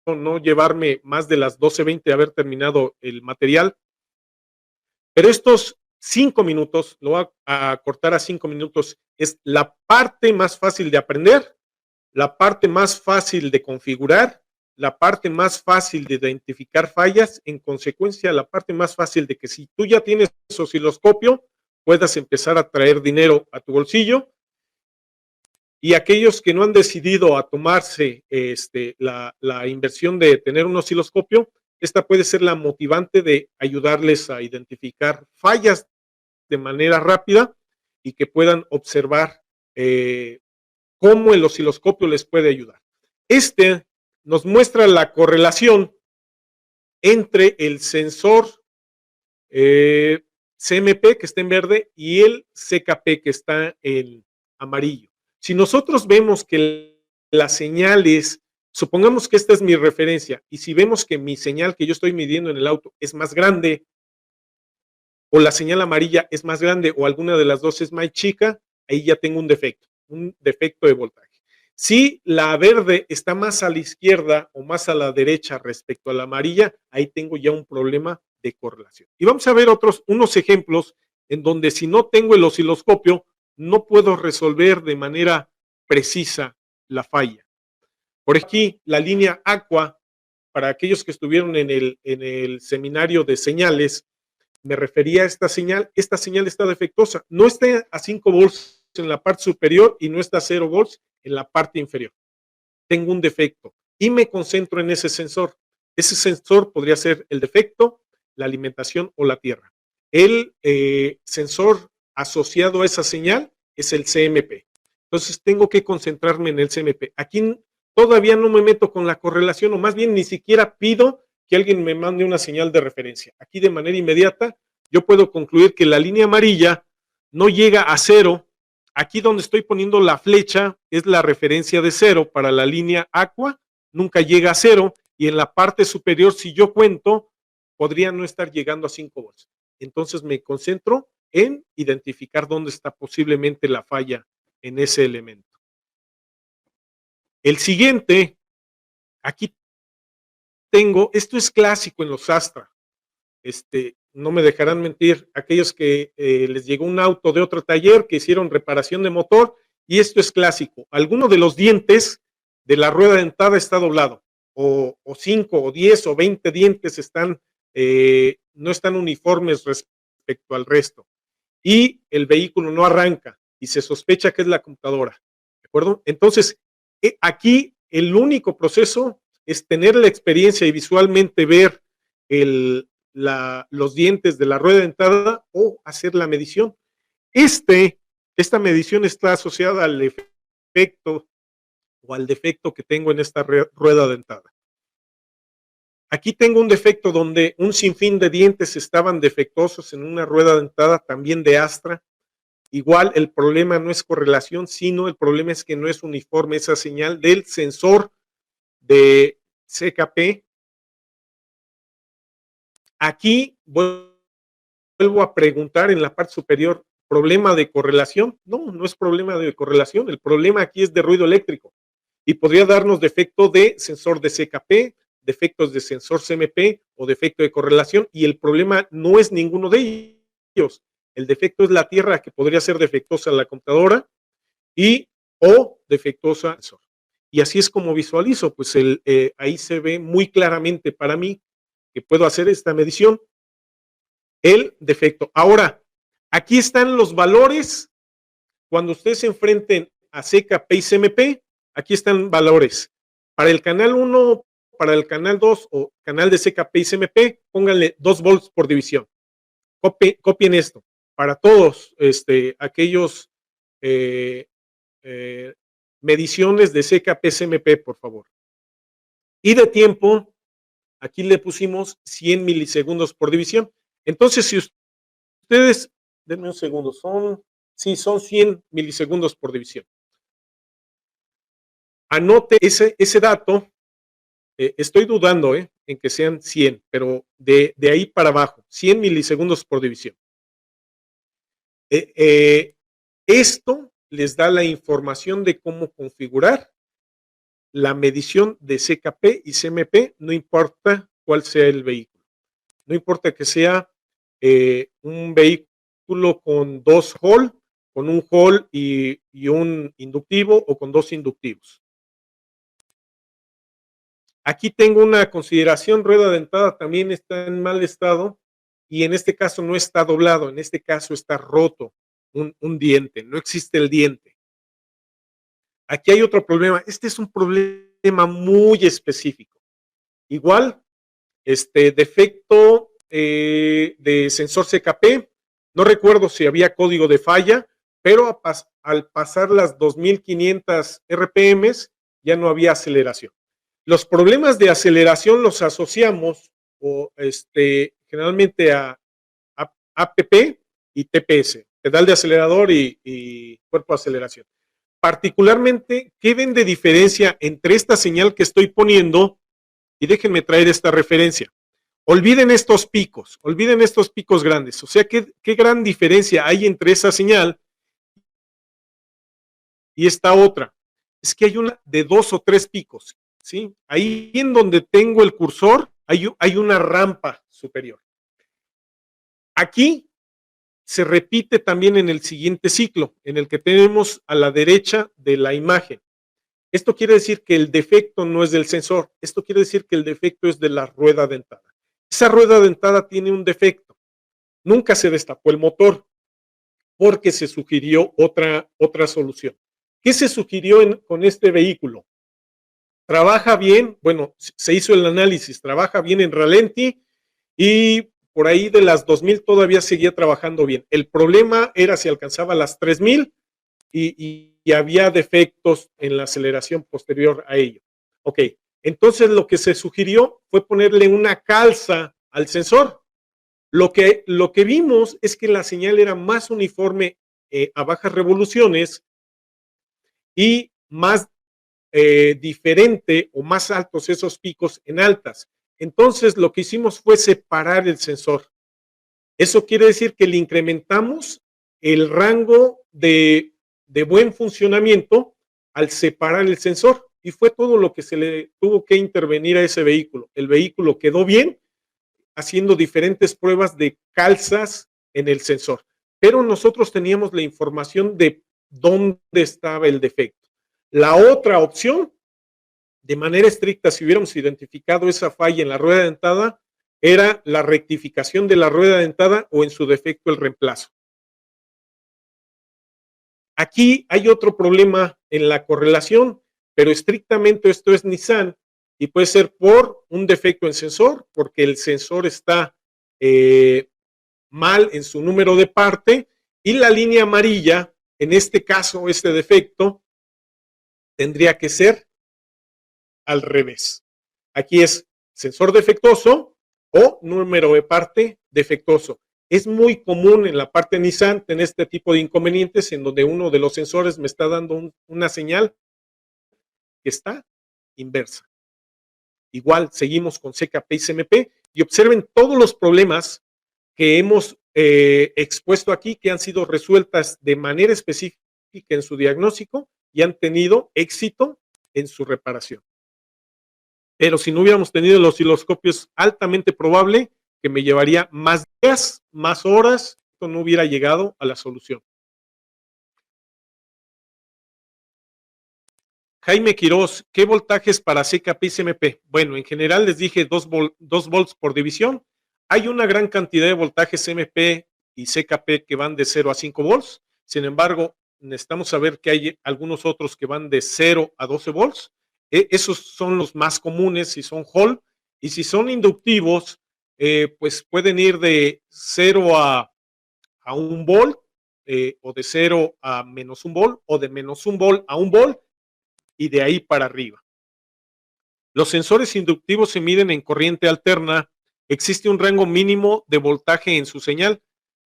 S1: no llevarme más de las 12:20 haber terminado el material. Pero estos 5 minutos, lo voy a cortar a 5 minutos, es la parte más fácil de aprender, la parte más fácil de configurar, la parte más fácil de identificar fallas, en consecuencia, la parte más fácil de que si tú ya tienes osciloscopio, puedas empezar a traer dinero a tu bolsillo. Y aquellos que no han decidido a tomarse la inversión de tener un osciloscopio, esta puede ser la motivante de ayudarles a identificar fallas de manera rápida y que puedan observar cómo el osciloscopio les puede ayudar. Nos muestra la correlación entre el sensor CMP, que está en verde, y el CKP, que está en amarillo. Si nosotros vemos que las señales, supongamos que esta es mi referencia, y si vemos que mi señal que yo estoy midiendo en el auto es más grande, o la señal amarilla es más grande, o alguna de las dos es más chica, ahí ya tengo un defecto de voltaje. Si la verde está más a la izquierda o más a la derecha respecto a la amarilla, ahí tengo ya un problema de correlación. Y vamos a ver unos ejemplos en donde si no tengo el osciloscopio, no puedo resolver de manera precisa la falla. Por aquí, la línea aqua, para aquellos que estuvieron en el seminario de señales, me refería a esta señal está defectuosa, no está a 5 volts en la parte superior y no está a 0 volts en la parte inferior. Tengo un defecto y me concentro en ese sensor. Ese sensor podría ser el defecto, la alimentación o la tierra. El sensor asociado a esa señal es el CMP. Entonces tengo que concentrarme en el CMP. Aquí todavía no me meto con la correlación, o más bien ni siquiera pido que alguien me mande una señal de referencia. Aquí de manera inmediata yo puedo concluir que la línea amarilla no llega a 0. Aquí donde estoy poniendo la flecha es la referencia de 0 para la línea aqua, nunca llega a 0, y en la parte superior, si yo cuento, podría no estar llegando a 5 volts. Entonces me concentro en identificar dónde está posiblemente la falla en ese elemento. El siguiente, aquí tengo, esto es clásico en los Astra, no me dejarán mentir, aquellos que les llegó un auto de otro taller que hicieron reparación de motor, y esto es clásico, alguno de los dientes de la rueda dentada está doblado, o 5, o 10, o 20 dientes no están uniformes respecto al resto, y el vehículo no arranca, y se sospecha que es la computadora, ¿de acuerdo? Entonces, aquí el único proceso es tener la experiencia y visualmente ver los dientes de la rueda dentada o hacer la medición. Esta medición está asociada al efecto o al defecto que tengo en esta rueda dentada. Aquí tengo un defecto donde un sinfín de dientes estaban defectuosos en una rueda dentada también de Astra. Igual el problema no es correlación, sino el problema es que no es uniforme esa señal del sensor de CKP. Aquí vuelvo a preguntar en la parte superior, ¿problema de correlación? No, no es problema de correlación, el problema aquí es de ruido eléctrico y podría darnos defecto de sensor de CKP, defectos de sensor CMP o defecto de correlación, y el problema no es ninguno de ellos. El defecto es la tierra, que podría ser defectuosa la computadora o defectuosa el sensor. Y así es como visualizo, pues ahí se ve muy claramente para mí que puedo hacer esta medición, el defecto. Ahora, aquí están los valores. Cuando ustedes se enfrenten a CKP y CMP, aquí están valores. Para el canal 1, para el canal 2 o canal de CKP y CMP, pónganle 2 volts por división. Copien esto. Para todos aquellos mediciones de CKP-CMP, por favor. Y de tiempo, aquí le pusimos 100 milisegundos por división. Entonces, si ustedes, denme un segundo, son 100 milisegundos por división. Anote ese dato, estoy dudando en que sean 100, pero de ahí para abajo, 100 milisegundos por división. Esto les da la información de cómo configurar la medición de CKP y CMP, no importa cuál sea el vehículo. No importa que sea un vehículo con 2 Hall, con un Hall y un inductivo, o con 2 inductivos. Aquí tengo una consideración, rueda dentada también está en mal estado, y en este caso no está doblado, en este caso está roto un diente, no existe el diente. Aquí hay otro problema, este es un problema muy específico. Igual, defecto de sensor CKP, no recuerdo si había código de falla, pero al pasar las 2500 RPMs ya no había aceleración. Los problemas de aceleración los asociamos generalmente a APP y TPS, pedal de acelerador y cuerpo de aceleración. Particularmente, ¿qué ven de diferencia entre esta señal que estoy poniendo? Y déjenme traer esta referencia. Olviden estos picos grandes. O sea, ¿qué gran diferencia hay entre esa señal y esta otra? Es que hay una de 2 o 3 picos, ¿sí? Ahí en donde tengo el cursor, hay una rampa superior. Aquí se repite también en el siguiente ciclo, en el que tenemos a la derecha de la imagen. Esto quiere decir que el defecto no es del sensor, esto quiere decir que el defecto es de la rueda dentada. Esa rueda dentada tiene un defecto. Nunca se destapó el motor porque se sugirió otra solución. ¿Qué se sugirió con este vehículo? Trabaja bien, bueno, se hizo el análisis, trabaja bien en ralenti y por ahí de las 2000 todavía seguía trabajando bien. El problema era si alcanzaba las 3000 y había defectos en la aceleración posterior a ello. Ok, entonces lo que se sugirió fue ponerle una calza al sensor. Lo que vimos es que la señal era más uniforme a bajas revoluciones y más diferente o más altos esos picos en altas. Entonces, lo que hicimos fue separar el sensor. Eso quiere decir que le incrementamos el rango de buen funcionamiento al separar el sensor. Y fue todo lo que se le tuvo que intervenir a ese vehículo. El vehículo quedó bien, haciendo diferentes pruebas de calzas en el sensor. Pero nosotros teníamos la información de dónde estaba el defecto. La otra opción, de manera estricta, si hubiéramos identificado esa falla en la rueda dentada, era la rectificación de la rueda dentada o en su defecto el reemplazo. Aquí hay otro problema en la correlación, pero estrictamente esto es Nissan y puede ser por un defecto en sensor, porque el sensor está mal en su número de parte y la línea amarilla, en este caso, este defecto, tendría que ser al revés. Aquí es sensor defectuoso o número de parte defectuoso. Es muy común en la parte Nissan tener este tipo de inconvenientes en donde uno de los sensores me está dando una señal que está inversa. Igual seguimos con CKP y CMP y observen todos los problemas que hemos expuesto aquí que han sido resueltas de manera específica en su diagnóstico y han tenido éxito en su reparación. Pero si no hubiéramos tenido el osciloscopio, es altamente probable que me llevaría más días, más horas, esto no hubiera llegado a la solución. Jaime Quiroz, ¿qué voltajes para CKP y CMP? Bueno, en general les dije 2 volts por división. Hay una gran cantidad de voltajes CMP y CKP que van de 0 a 5 volts. Sin embargo, necesitamos saber que hay algunos otros que van de 0 a 12 volts. Esos son los más comunes si son Hall. Y si son inductivos, pues pueden ir de 0 a 1 volt, o de 0 a menos 1 volt, o de menos 1 volt a 1 volt, y de ahí para arriba. Los sensores inductivos se miden en corriente alterna. Existe un rango mínimo de voltaje en su señal.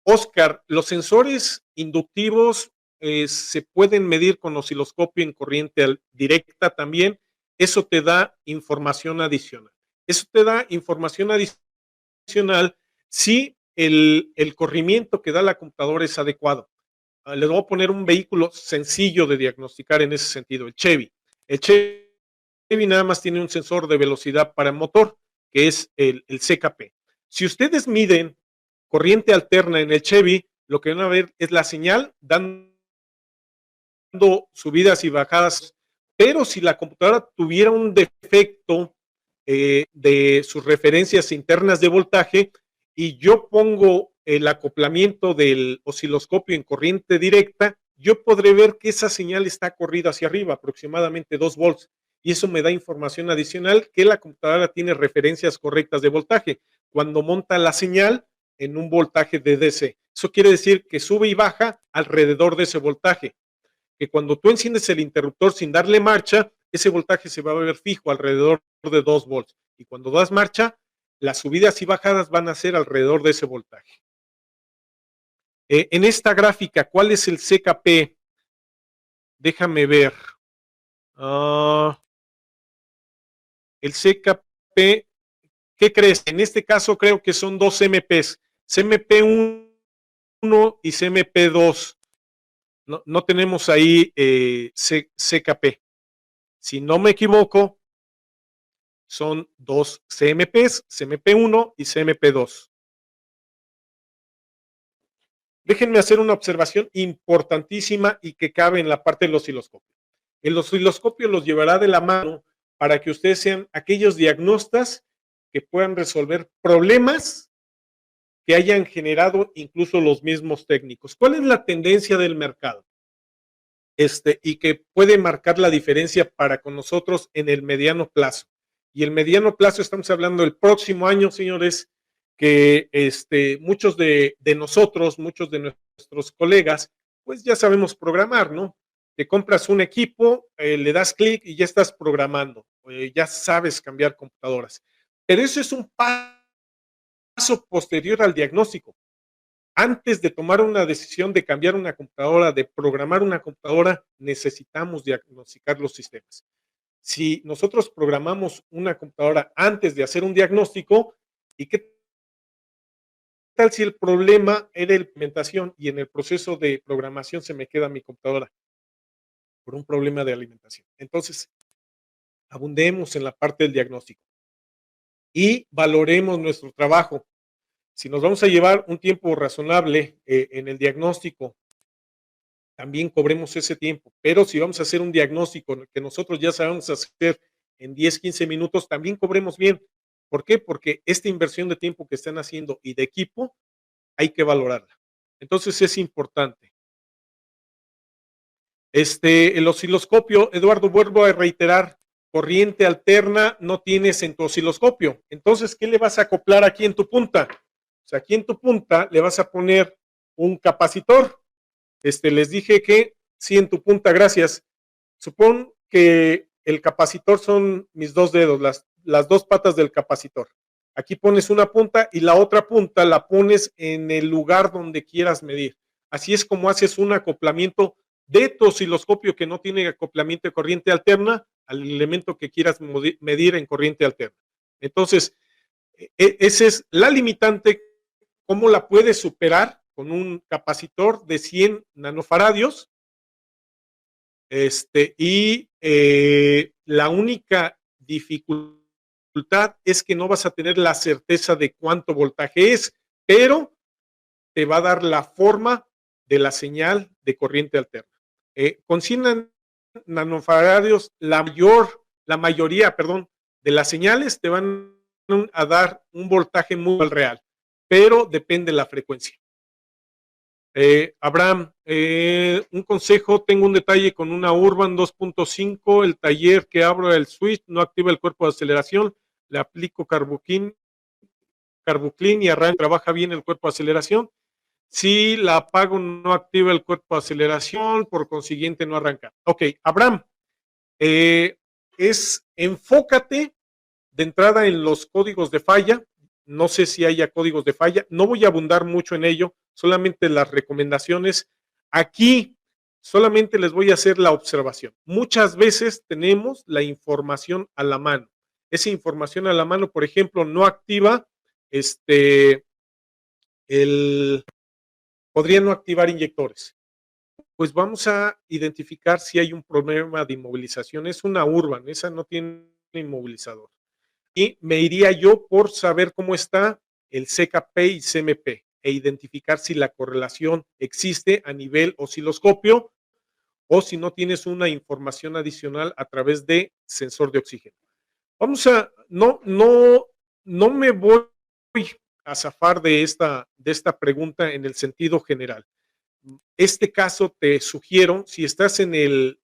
S1: Oscar, los sensores inductivos se pueden medir con osciloscopio en corriente directa también. Eso te da información adicional. Eso te da información adicional si el corrimiento que da la computadora es adecuado. Les voy a poner un vehículo sencillo de diagnosticar en ese sentido, el Chevy. El Chevy nada más tiene un sensor de velocidad para el motor, que es el CKP. Si ustedes miden corriente alterna en el Chevy, lo que van a ver es la señal dando subidas y bajadas, pero si la computadora tuviera un defecto de sus referencias internas de voltaje y yo pongo el acoplamiento del osciloscopio en corriente directa, yo podré ver que esa señal está corrida hacia arriba, aproximadamente 2 volts, y eso me da información adicional que la computadora tiene referencias correctas de voltaje cuando monta la señal en un voltaje de DC. Eso quiere decir que sube y baja alrededor de ese voltaje, que cuando tú enciendes el interruptor sin darle marcha, ese voltaje se va a ver fijo alrededor de 2 volts. Y cuando das marcha, las subidas y bajadas van a ser alrededor de ese voltaje. En esta gráfica, ¿cuál es el CKP? Déjame ver. El CKP, ¿qué crees? En este caso creo que son dos CMPs, CMP1 y CMP2. No tenemos ahí CKP. Si no me equivoco, son dos CMPs, CMP1 y CMP2. Déjenme hacer una observación importantísima y que cabe en la parte del osciloscopio. El osciloscopio los llevará de la mano para que ustedes sean aquellos diagnostas que puedan resolver problemas que hayan generado incluso los mismos técnicos. ¿Cuál es la tendencia del mercado? Y que puede marcar la diferencia para con nosotros en el mediano plazo. Y el mediano plazo estamos hablando del próximo año, señores, que muchos de nosotros, muchos de nuestros colegas, pues ya sabemos programar, ¿no? Te compras un equipo, le das clic y ya estás programando, ya sabes cambiar computadoras. Pero eso es un paso posterior al diagnóstico. Antes de tomar una decisión de cambiar una computadora, de programar una computadora, necesitamos diagnosticar los sistemas. si nosotros programamos una computadora antes de hacer un diagnóstico, ¿y qué tal si el problema era la implementación y en el proceso de programación se me queda mi computadora por un problema de alimentación? Entonces, abundemos en la parte del diagnóstico y valoremos nuestro trabajo. Si nos vamos a llevar un tiempo razonable en el diagnóstico, también cobremos ese tiempo. Pero si vamos a hacer un diagnóstico que nosotros ya sabemos hacer en 10, 15 minutos, también cobremos bien. ¿Por qué? Porque esta inversión de tiempo que están haciendo y de equipo hay que valorarla. Entonces es importante. El osciloscopio, Eduardo, vuelvo a reiterar, corriente alterna no tienes en tu osciloscopio. Entonces, ¿qué le vas a acoplar aquí en tu punta? O sea, aquí en tu punta le vas a poner un capacitor. Les dije que sí en tu punta, gracias. Supón que el capacitor son mis dos dedos, las dos patas del capacitor. Aquí pones una punta y la otra punta la pones en el lugar donde quieras medir. Así es como haces un acoplamiento de tu osciloscopio que no tiene acoplamiento de corriente alterna al elemento que quieras medir en corriente alterna. Entonces, esa es la limitante. ¿Cómo la puedes superar? Con un capacitor de 100 nanofaradios. La única dificultad es que no vas a tener la certeza de cuánto voltaje es, pero te va a dar la forma de la señal de corriente alterna. Con 100 nanofaradios, la mayoría, perdón, de las señales te van a dar un voltaje muy real, pero depende de la frecuencia. Abraham, un consejo, tengo un detalle con una Urban 2.5, el taller que abro el switch no activa el cuerpo de aceleración, le aplico carbuclin y arranca, trabaja bien el cuerpo de aceleración. Si la apago no activa el cuerpo de aceleración, por consiguiente no arranca. Ok, Abraham, enfócate de entrada en los códigos de falla. No sé si haya códigos de falla. No voy a abundar mucho en ello, solamente las recomendaciones. Aquí solamente les voy a hacer la observación. Muchas veces tenemos la información a la mano. Esa información a la mano, por ejemplo, no activa podría no activar inyectores. Pues vamos a identificar si hay un problema de inmovilización. Es una Urban, esa no tiene inmovilizador. Y me iría yo por saber cómo está el CKP y CMP e identificar si la correlación existe a nivel osciloscopio o si no tienes una información adicional a través de sensor de oxígeno. Vamos a, no me voy a zafar de esta pregunta en el sentido general. Este caso te sugiero, si estás en el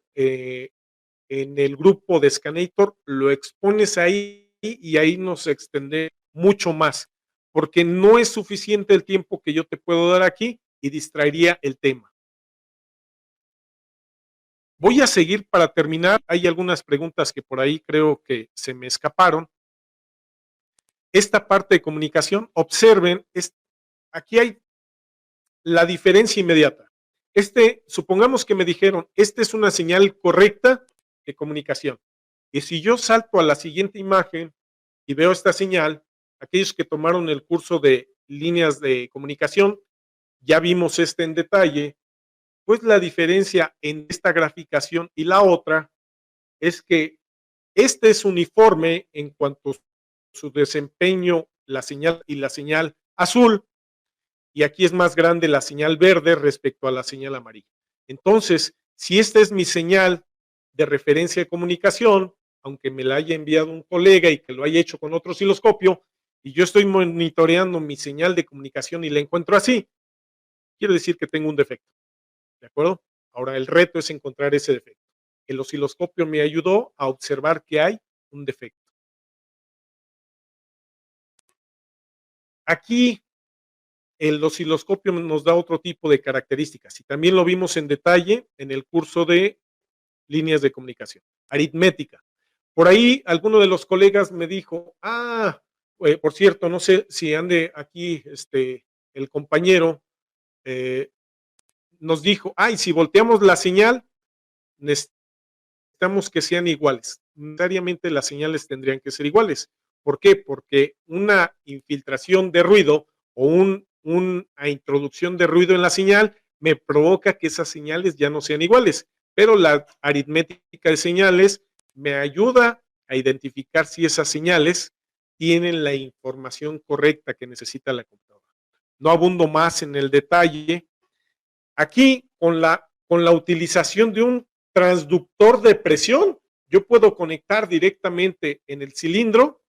S1: grupo de Scanator, lo expones ahí y ahí nos extende mucho más, porque no es suficiente el tiempo que yo te puedo dar aquí y distraería el tema. Voy a seguir para terminar. Hay algunas preguntas que por ahí creo que se me escaparon. Esta parte de comunicación, observen, aquí hay la diferencia inmediata. Supongamos que me dijeron, esta es una señal correcta de comunicación. Y si yo salto a la siguiente imagen y veo esta señal, aquellos que tomaron el curso de líneas de comunicación, ya vimos en detalle, pues la diferencia en esta graficación y la otra es que este es uniforme en cuanto a su desempeño, la señal y la señal azul, y aquí es más grande la señal verde respecto a la señal amarilla. Entonces, si esta es mi señal de referencia de comunicación, aunque me la haya enviado un colega y que lo haya hecho con otro osciloscopio, y yo estoy monitoreando mi señal de comunicación y la encuentro así, quiere decir que tengo un defecto. ¿De acuerdo? Ahora, el reto es encontrar ese defecto. El osciloscopio me ayudó a observar que hay un defecto. Aquí el osciloscopio nos da otro tipo de características y también lo vimos en detalle en el curso de líneas de comunicación, aritmética. Por ahí alguno de los colegas me dijo, por cierto, no sé si ande aquí el compañero, nos dijo, si volteamos la señal, necesitamos que sean iguales. necesariamente las señales tendrían que ser iguales. ¿Por qué? Porque una infiltración de ruido o una introducción de ruido en la señal me provoca que esas señales ya no sean iguales, pero la aritmética de señales me ayuda a identificar si esas señales tienen la información correcta que necesita la computadora. No abundo más en el detalle. Aquí, con la utilización de un transductor de presión, yo puedo conectar directamente en el cilindro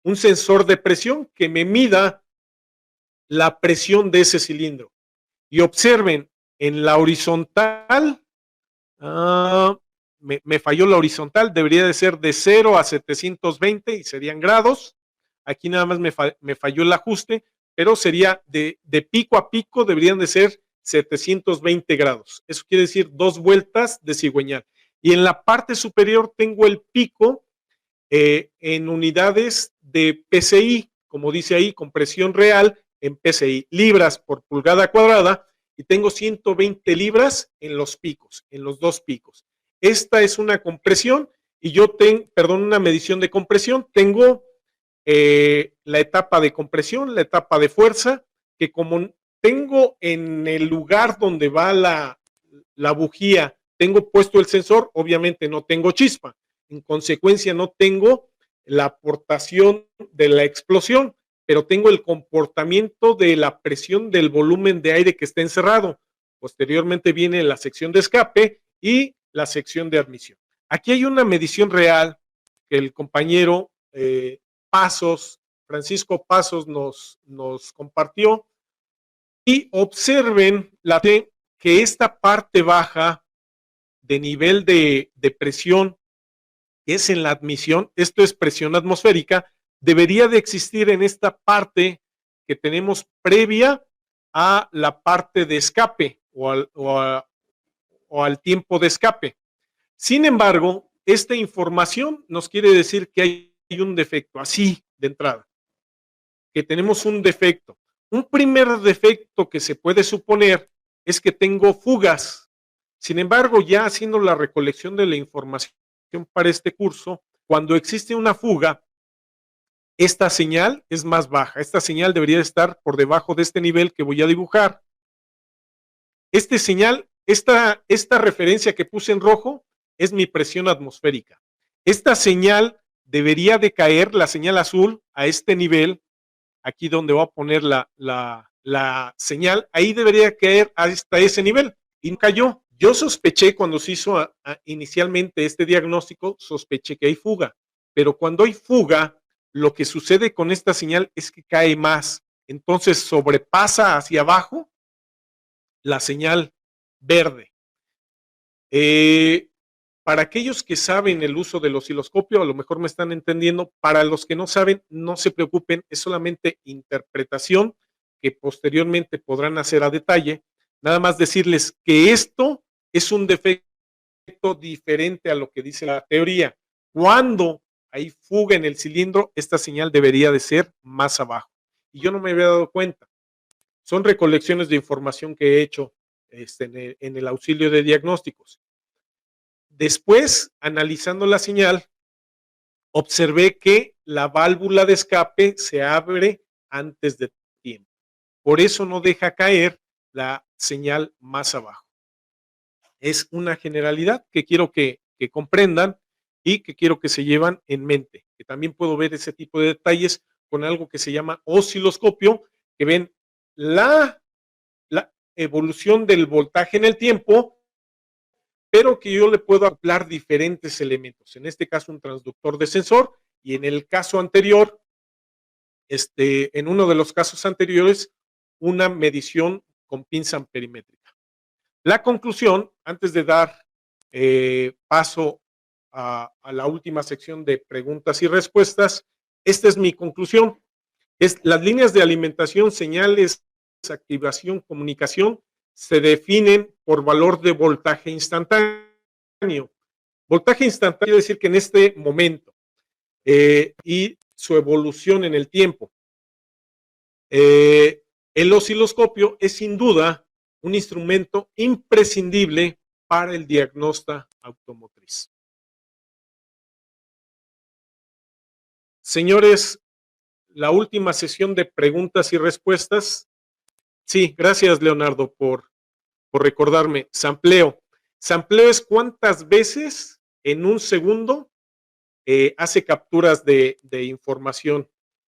S1: un sensor de presión que me mida la presión de ese cilindro. Y observen, en la horizontal, me falló la horizontal, debería de ser de 0 a 720 y serían grados. Aquí nada más me falló el ajuste, pero sería de pico a pico, deberían de ser 720 grados. Eso quiere decir 2 vueltas de cigüeñal. Y en la parte superior tengo el pico en unidades de PSI, como dice ahí, compresión real en PSI, libras por pulgada cuadrada, y tengo 120 libras en los picos, en los 2 picos. Esta es una compresión y yo tengo, perdón, una medición de compresión. Tengo la etapa de compresión, la etapa de fuerza, que como tengo en el lugar donde va la bujía, tengo puesto el sensor, obviamente no tengo chispa. En consecuencia, no tengo la aportación de la explosión, pero tengo el comportamiento de la presión del volumen de aire que está encerrado. Posteriormente viene la sección de escape y la sección de admisión. Aquí hay una medición real que el compañero Pasos, Francisco Pasos nos compartió, y observen que esta parte baja de nivel de presión es en la admisión, esto es presión atmosférica, debería de existir en esta parte que tenemos previa a la parte de escape o al tiempo de escape. Sin embargo, esta información nos quiere decir que hay un defecto, así de entrada, que tenemos un defecto. Un primer defecto que se puede suponer es que tengo fugas. Sin embargo, ya haciendo la recolección de la información para este curso, cuando existe una fuga, esta señal es más baja. Esta señal debería estar por debajo de este nivel que voy a dibujar. Esta referencia que puse en rojo es mi presión atmosférica. Esta señal debería de caer, la señal azul, a este nivel, aquí donde voy a poner la señal, ahí debería caer hasta ese nivel, y no cayó. Yo sospeché cuando se hizo inicialmente este diagnóstico, sospeché que hay fuga, pero cuando hay fuga, lo que sucede con esta señal es que cae más, entonces sobrepasa hacia abajo la señal verde. Para aquellos que saben el uso del osciloscopio, a lo mejor me están entendiendo. Para los que no saben, no se preocupen, es solamente interpretación que posteriormente podrán hacer a detalle. Nada más decirles que esto es un defecto diferente a lo que dice la teoría. Cuando hay fuga en el cilindro, esta señal debería de ser más abajo. Y yo no me había dado cuenta. Son recolecciones de información que he hecho en el auxilio de diagnósticos. Después, analizando la señal, observé que la válvula de escape se abre antes de tiempo. Por eso no deja caer la señal más abajo. Es una generalidad que quiero que comprendan y que quiero que se llevan en mente. Que también puedo ver ese tipo de detalles con algo que se llama osciloscopio, que ven la evolución del voltaje en el tiempo, pero que yo le puedo acoplar diferentes elementos. En este caso, un transductor de sensor, y en el caso anterior, en uno de los casos anteriores, una medición con pinza amperimétrica. La conclusión, antes de dar paso a la última sección de preguntas y respuestas, esta es mi conclusión. Las líneas de alimentación, señales, activación, comunicación, se definen por valor de voltaje instantáneo. Voltaje instantáneo quiere decir que en este momento y su evolución en el tiempo. El osciloscopio es sin duda un instrumento imprescindible para el diagnóstico automotriz. Señores, la última sesión de preguntas y respuestas. Sí, gracias, Leonardo, por recordarme. Sampleo. Sampleo es cuántas veces en un segundo hace capturas de información.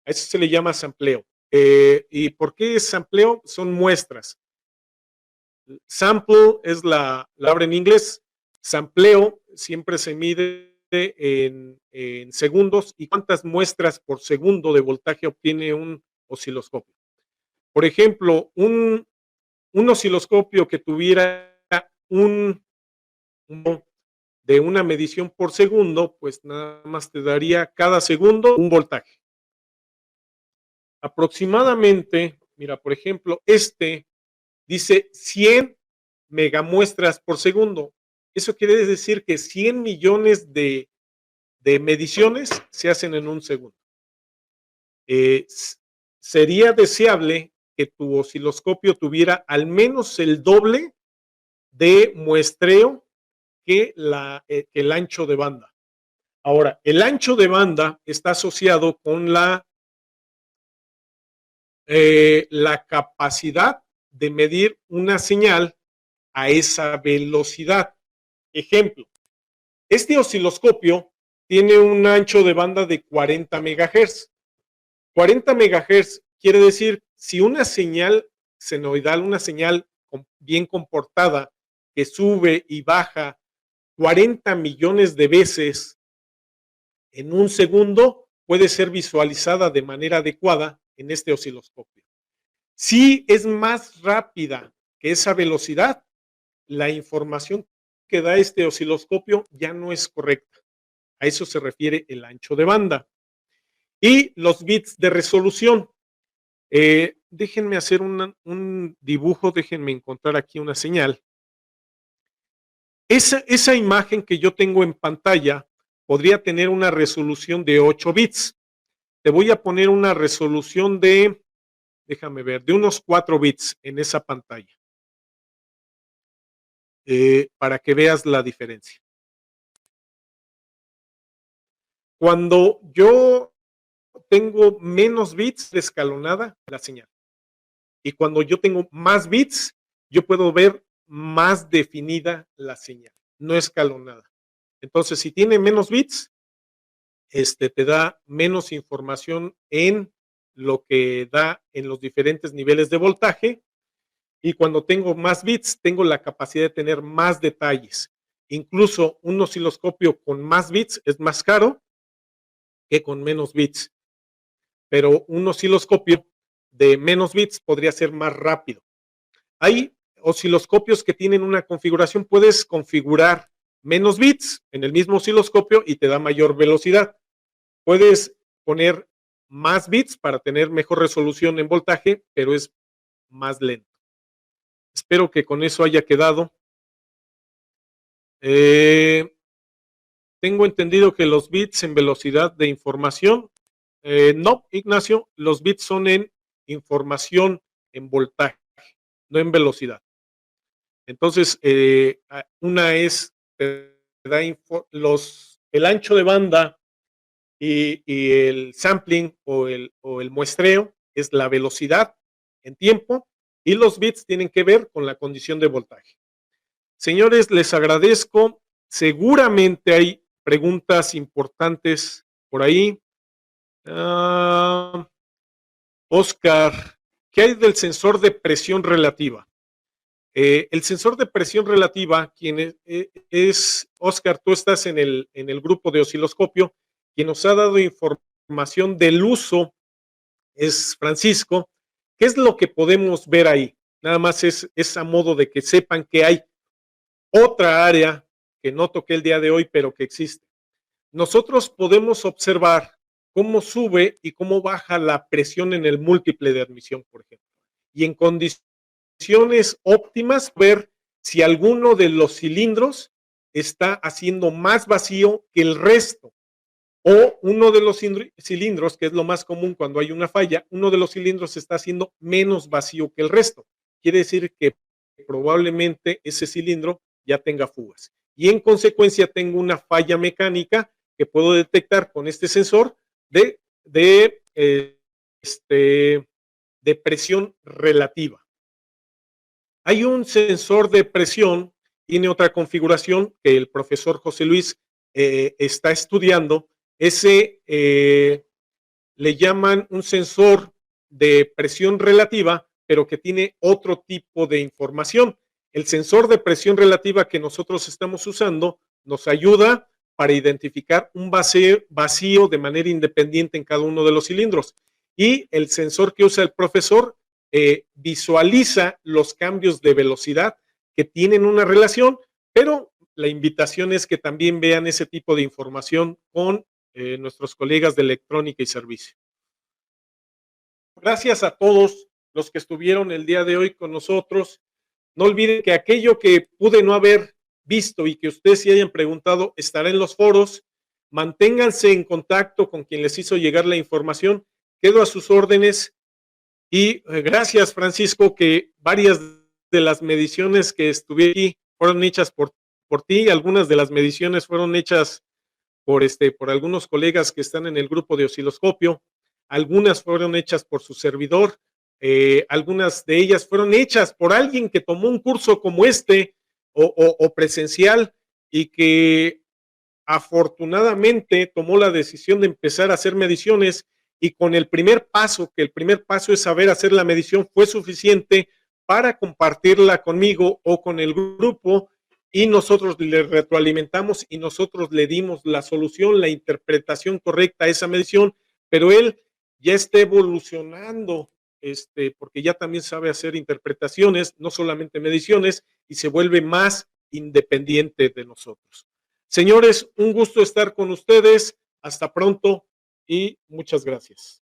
S1: A eso se le llama sampleo. ¿Y por qué es sampleo? Son muestras. Sample es la palabra en inglés. Sampleo siempre se mide en segundos y cuántas muestras por segundo de voltaje obtiene un osciloscopio. Por ejemplo, un osciloscopio que tuviera un de una medición por segundo, pues nada más te daría cada segundo un voltaje. Aproximadamente, mira, por ejemplo, este dice 100 megamuestras por segundo. Eso quiere decir que 100 millones de mediciones se hacen en un segundo. Sería deseable que tu osciloscopio tuviera al menos el doble de muestreo que el ancho de banda. Ahora, el ancho de banda está asociado con la capacidad de medir una señal a esa velocidad. Ejemplo, este osciloscopio tiene un ancho de banda de 40 MHz. 40 MHz quiere decir, si una señal senoidal, una señal bien comportada, que sube y baja 40 millones de veces en un segundo, puede ser visualizada de manera adecuada en este osciloscopio. Si es más rápida que esa velocidad, la información que da este osciloscopio ya no es correcta. A eso se refiere el ancho de banda. Y los bits de resolución. Déjenme hacer un dibujo, déjenme encontrar aquí una señal. Esa imagen que yo tengo en pantalla podría tener una resolución de 8 bits. Te voy a poner una resolución de, déjame ver, de unos 4 bits en esa pantalla. Para que veas la diferencia. Cuando yo tengo menos bits de escalonada, la señal. Y cuando yo tengo más bits, yo puedo ver más definida la señal, no escalonada. Entonces, si tiene menos bits, te da menos información en lo que da en los diferentes niveles de voltaje. Y cuando tengo más bits, tengo la capacidad de tener más detalles. Incluso un osciloscopio con más bits es más caro que con menos bits. Pero un osciloscopio de menos bits podría ser más rápido. Hay osciloscopios que tienen una configuración, puedes configurar menos bits en el mismo osciloscopio y te da mayor velocidad. Puedes poner más bits para tener mejor resolución en voltaje, pero es más lento. Espero que con eso haya quedado. Tengo entendido que los bits en velocidad de información, no, Ignacio, los bits son en información en voltaje, no en velocidad. Entonces, una es, el ancho de banda y el sampling o el muestreo es la velocidad en tiempo y los bits tienen que ver con la condición de voltaje. Señores, les agradezco. Seguramente hay preguntas importantes por ahí. Oscar, ¿qué hay del sensor de presión relativa? El sensor de presión relativa, quien es Oscar, tú estás en el grupo de osciloscopio, quien nos ha dado información del uso es Francisco. ¿Qué es lo que podemos ver ahí? Nada más es a modo de que sepan que hay otra área que no toqué el día de hoy, pero que existe. Nosotros podemos observar cómo sube y cómo baja la presión en el múltiple de admisión, por ejemplo. Y en condiciones óptimas, ver si alguno de los cilindros está haciendo más vacío que el resto. O uno de los cilindros, que es lo más común cuando hay una falla, uno de los cilindros está haciendo menos vacío que el resto. Quiere decir que probablemente ese cilindro ya tenga fugas. Y en consecuencia tengo una falla mecánica que puedo detectar con este sensor de de, de presión relativa. Hay un sensor de presión, tiene otra configuración que el profesor José Luis está estudiando. Ese le llaman un sensor de presión relativa, pero que tiene otro tipo de información. El sensor de presión relativa que nosotros estamos usando nos ayuda para identificar un vacío de manera independiente en cada uno de los cilindros. Y el sensor que usa el profesor visualiza los cambios de velocidad que tienen una relación, pero la invitación es que también vean ese tipo de información con nuestros colegas de electrónica y servicio. Gracias a todos los que estuvieron el día de hoy con nosotros. No olviden que aquello que pude no haber visto y que ustedes sí hayan preguntado estará en los foros. Manténganse en contacto con quien les hizo llegar la información. Quedo a sus órdenes y gracias, Francisco, que varias de las mediciones que estuve aquí fueron hechas por ti. Algunas de las mediciones fueron hechas por algunos colegas que están en el grupo de osciloscopio. Algunas fueron hechas por su servidor. Algunas de ellas fueron hechas por alguien que tomó un curso como este o presencial y que afortunadamente tomó la decisión de empezar a hacer mediciones y con el primer paso, que el primer paso es saber hacer la medición, fue suficiente para compartirla conmigo o con el grupo y nosotros le retroalimentamos y nosotros le dimos la solución, la interpretación correcta a esa medición, pero él ya está evolucionando, porque ya también sabe hacer interpretaciones, no solamente mediciones, y se vuelve más independiente de nosotros. Señores, un gusto estar con ustedes. Hasta pronto y muchas gracias.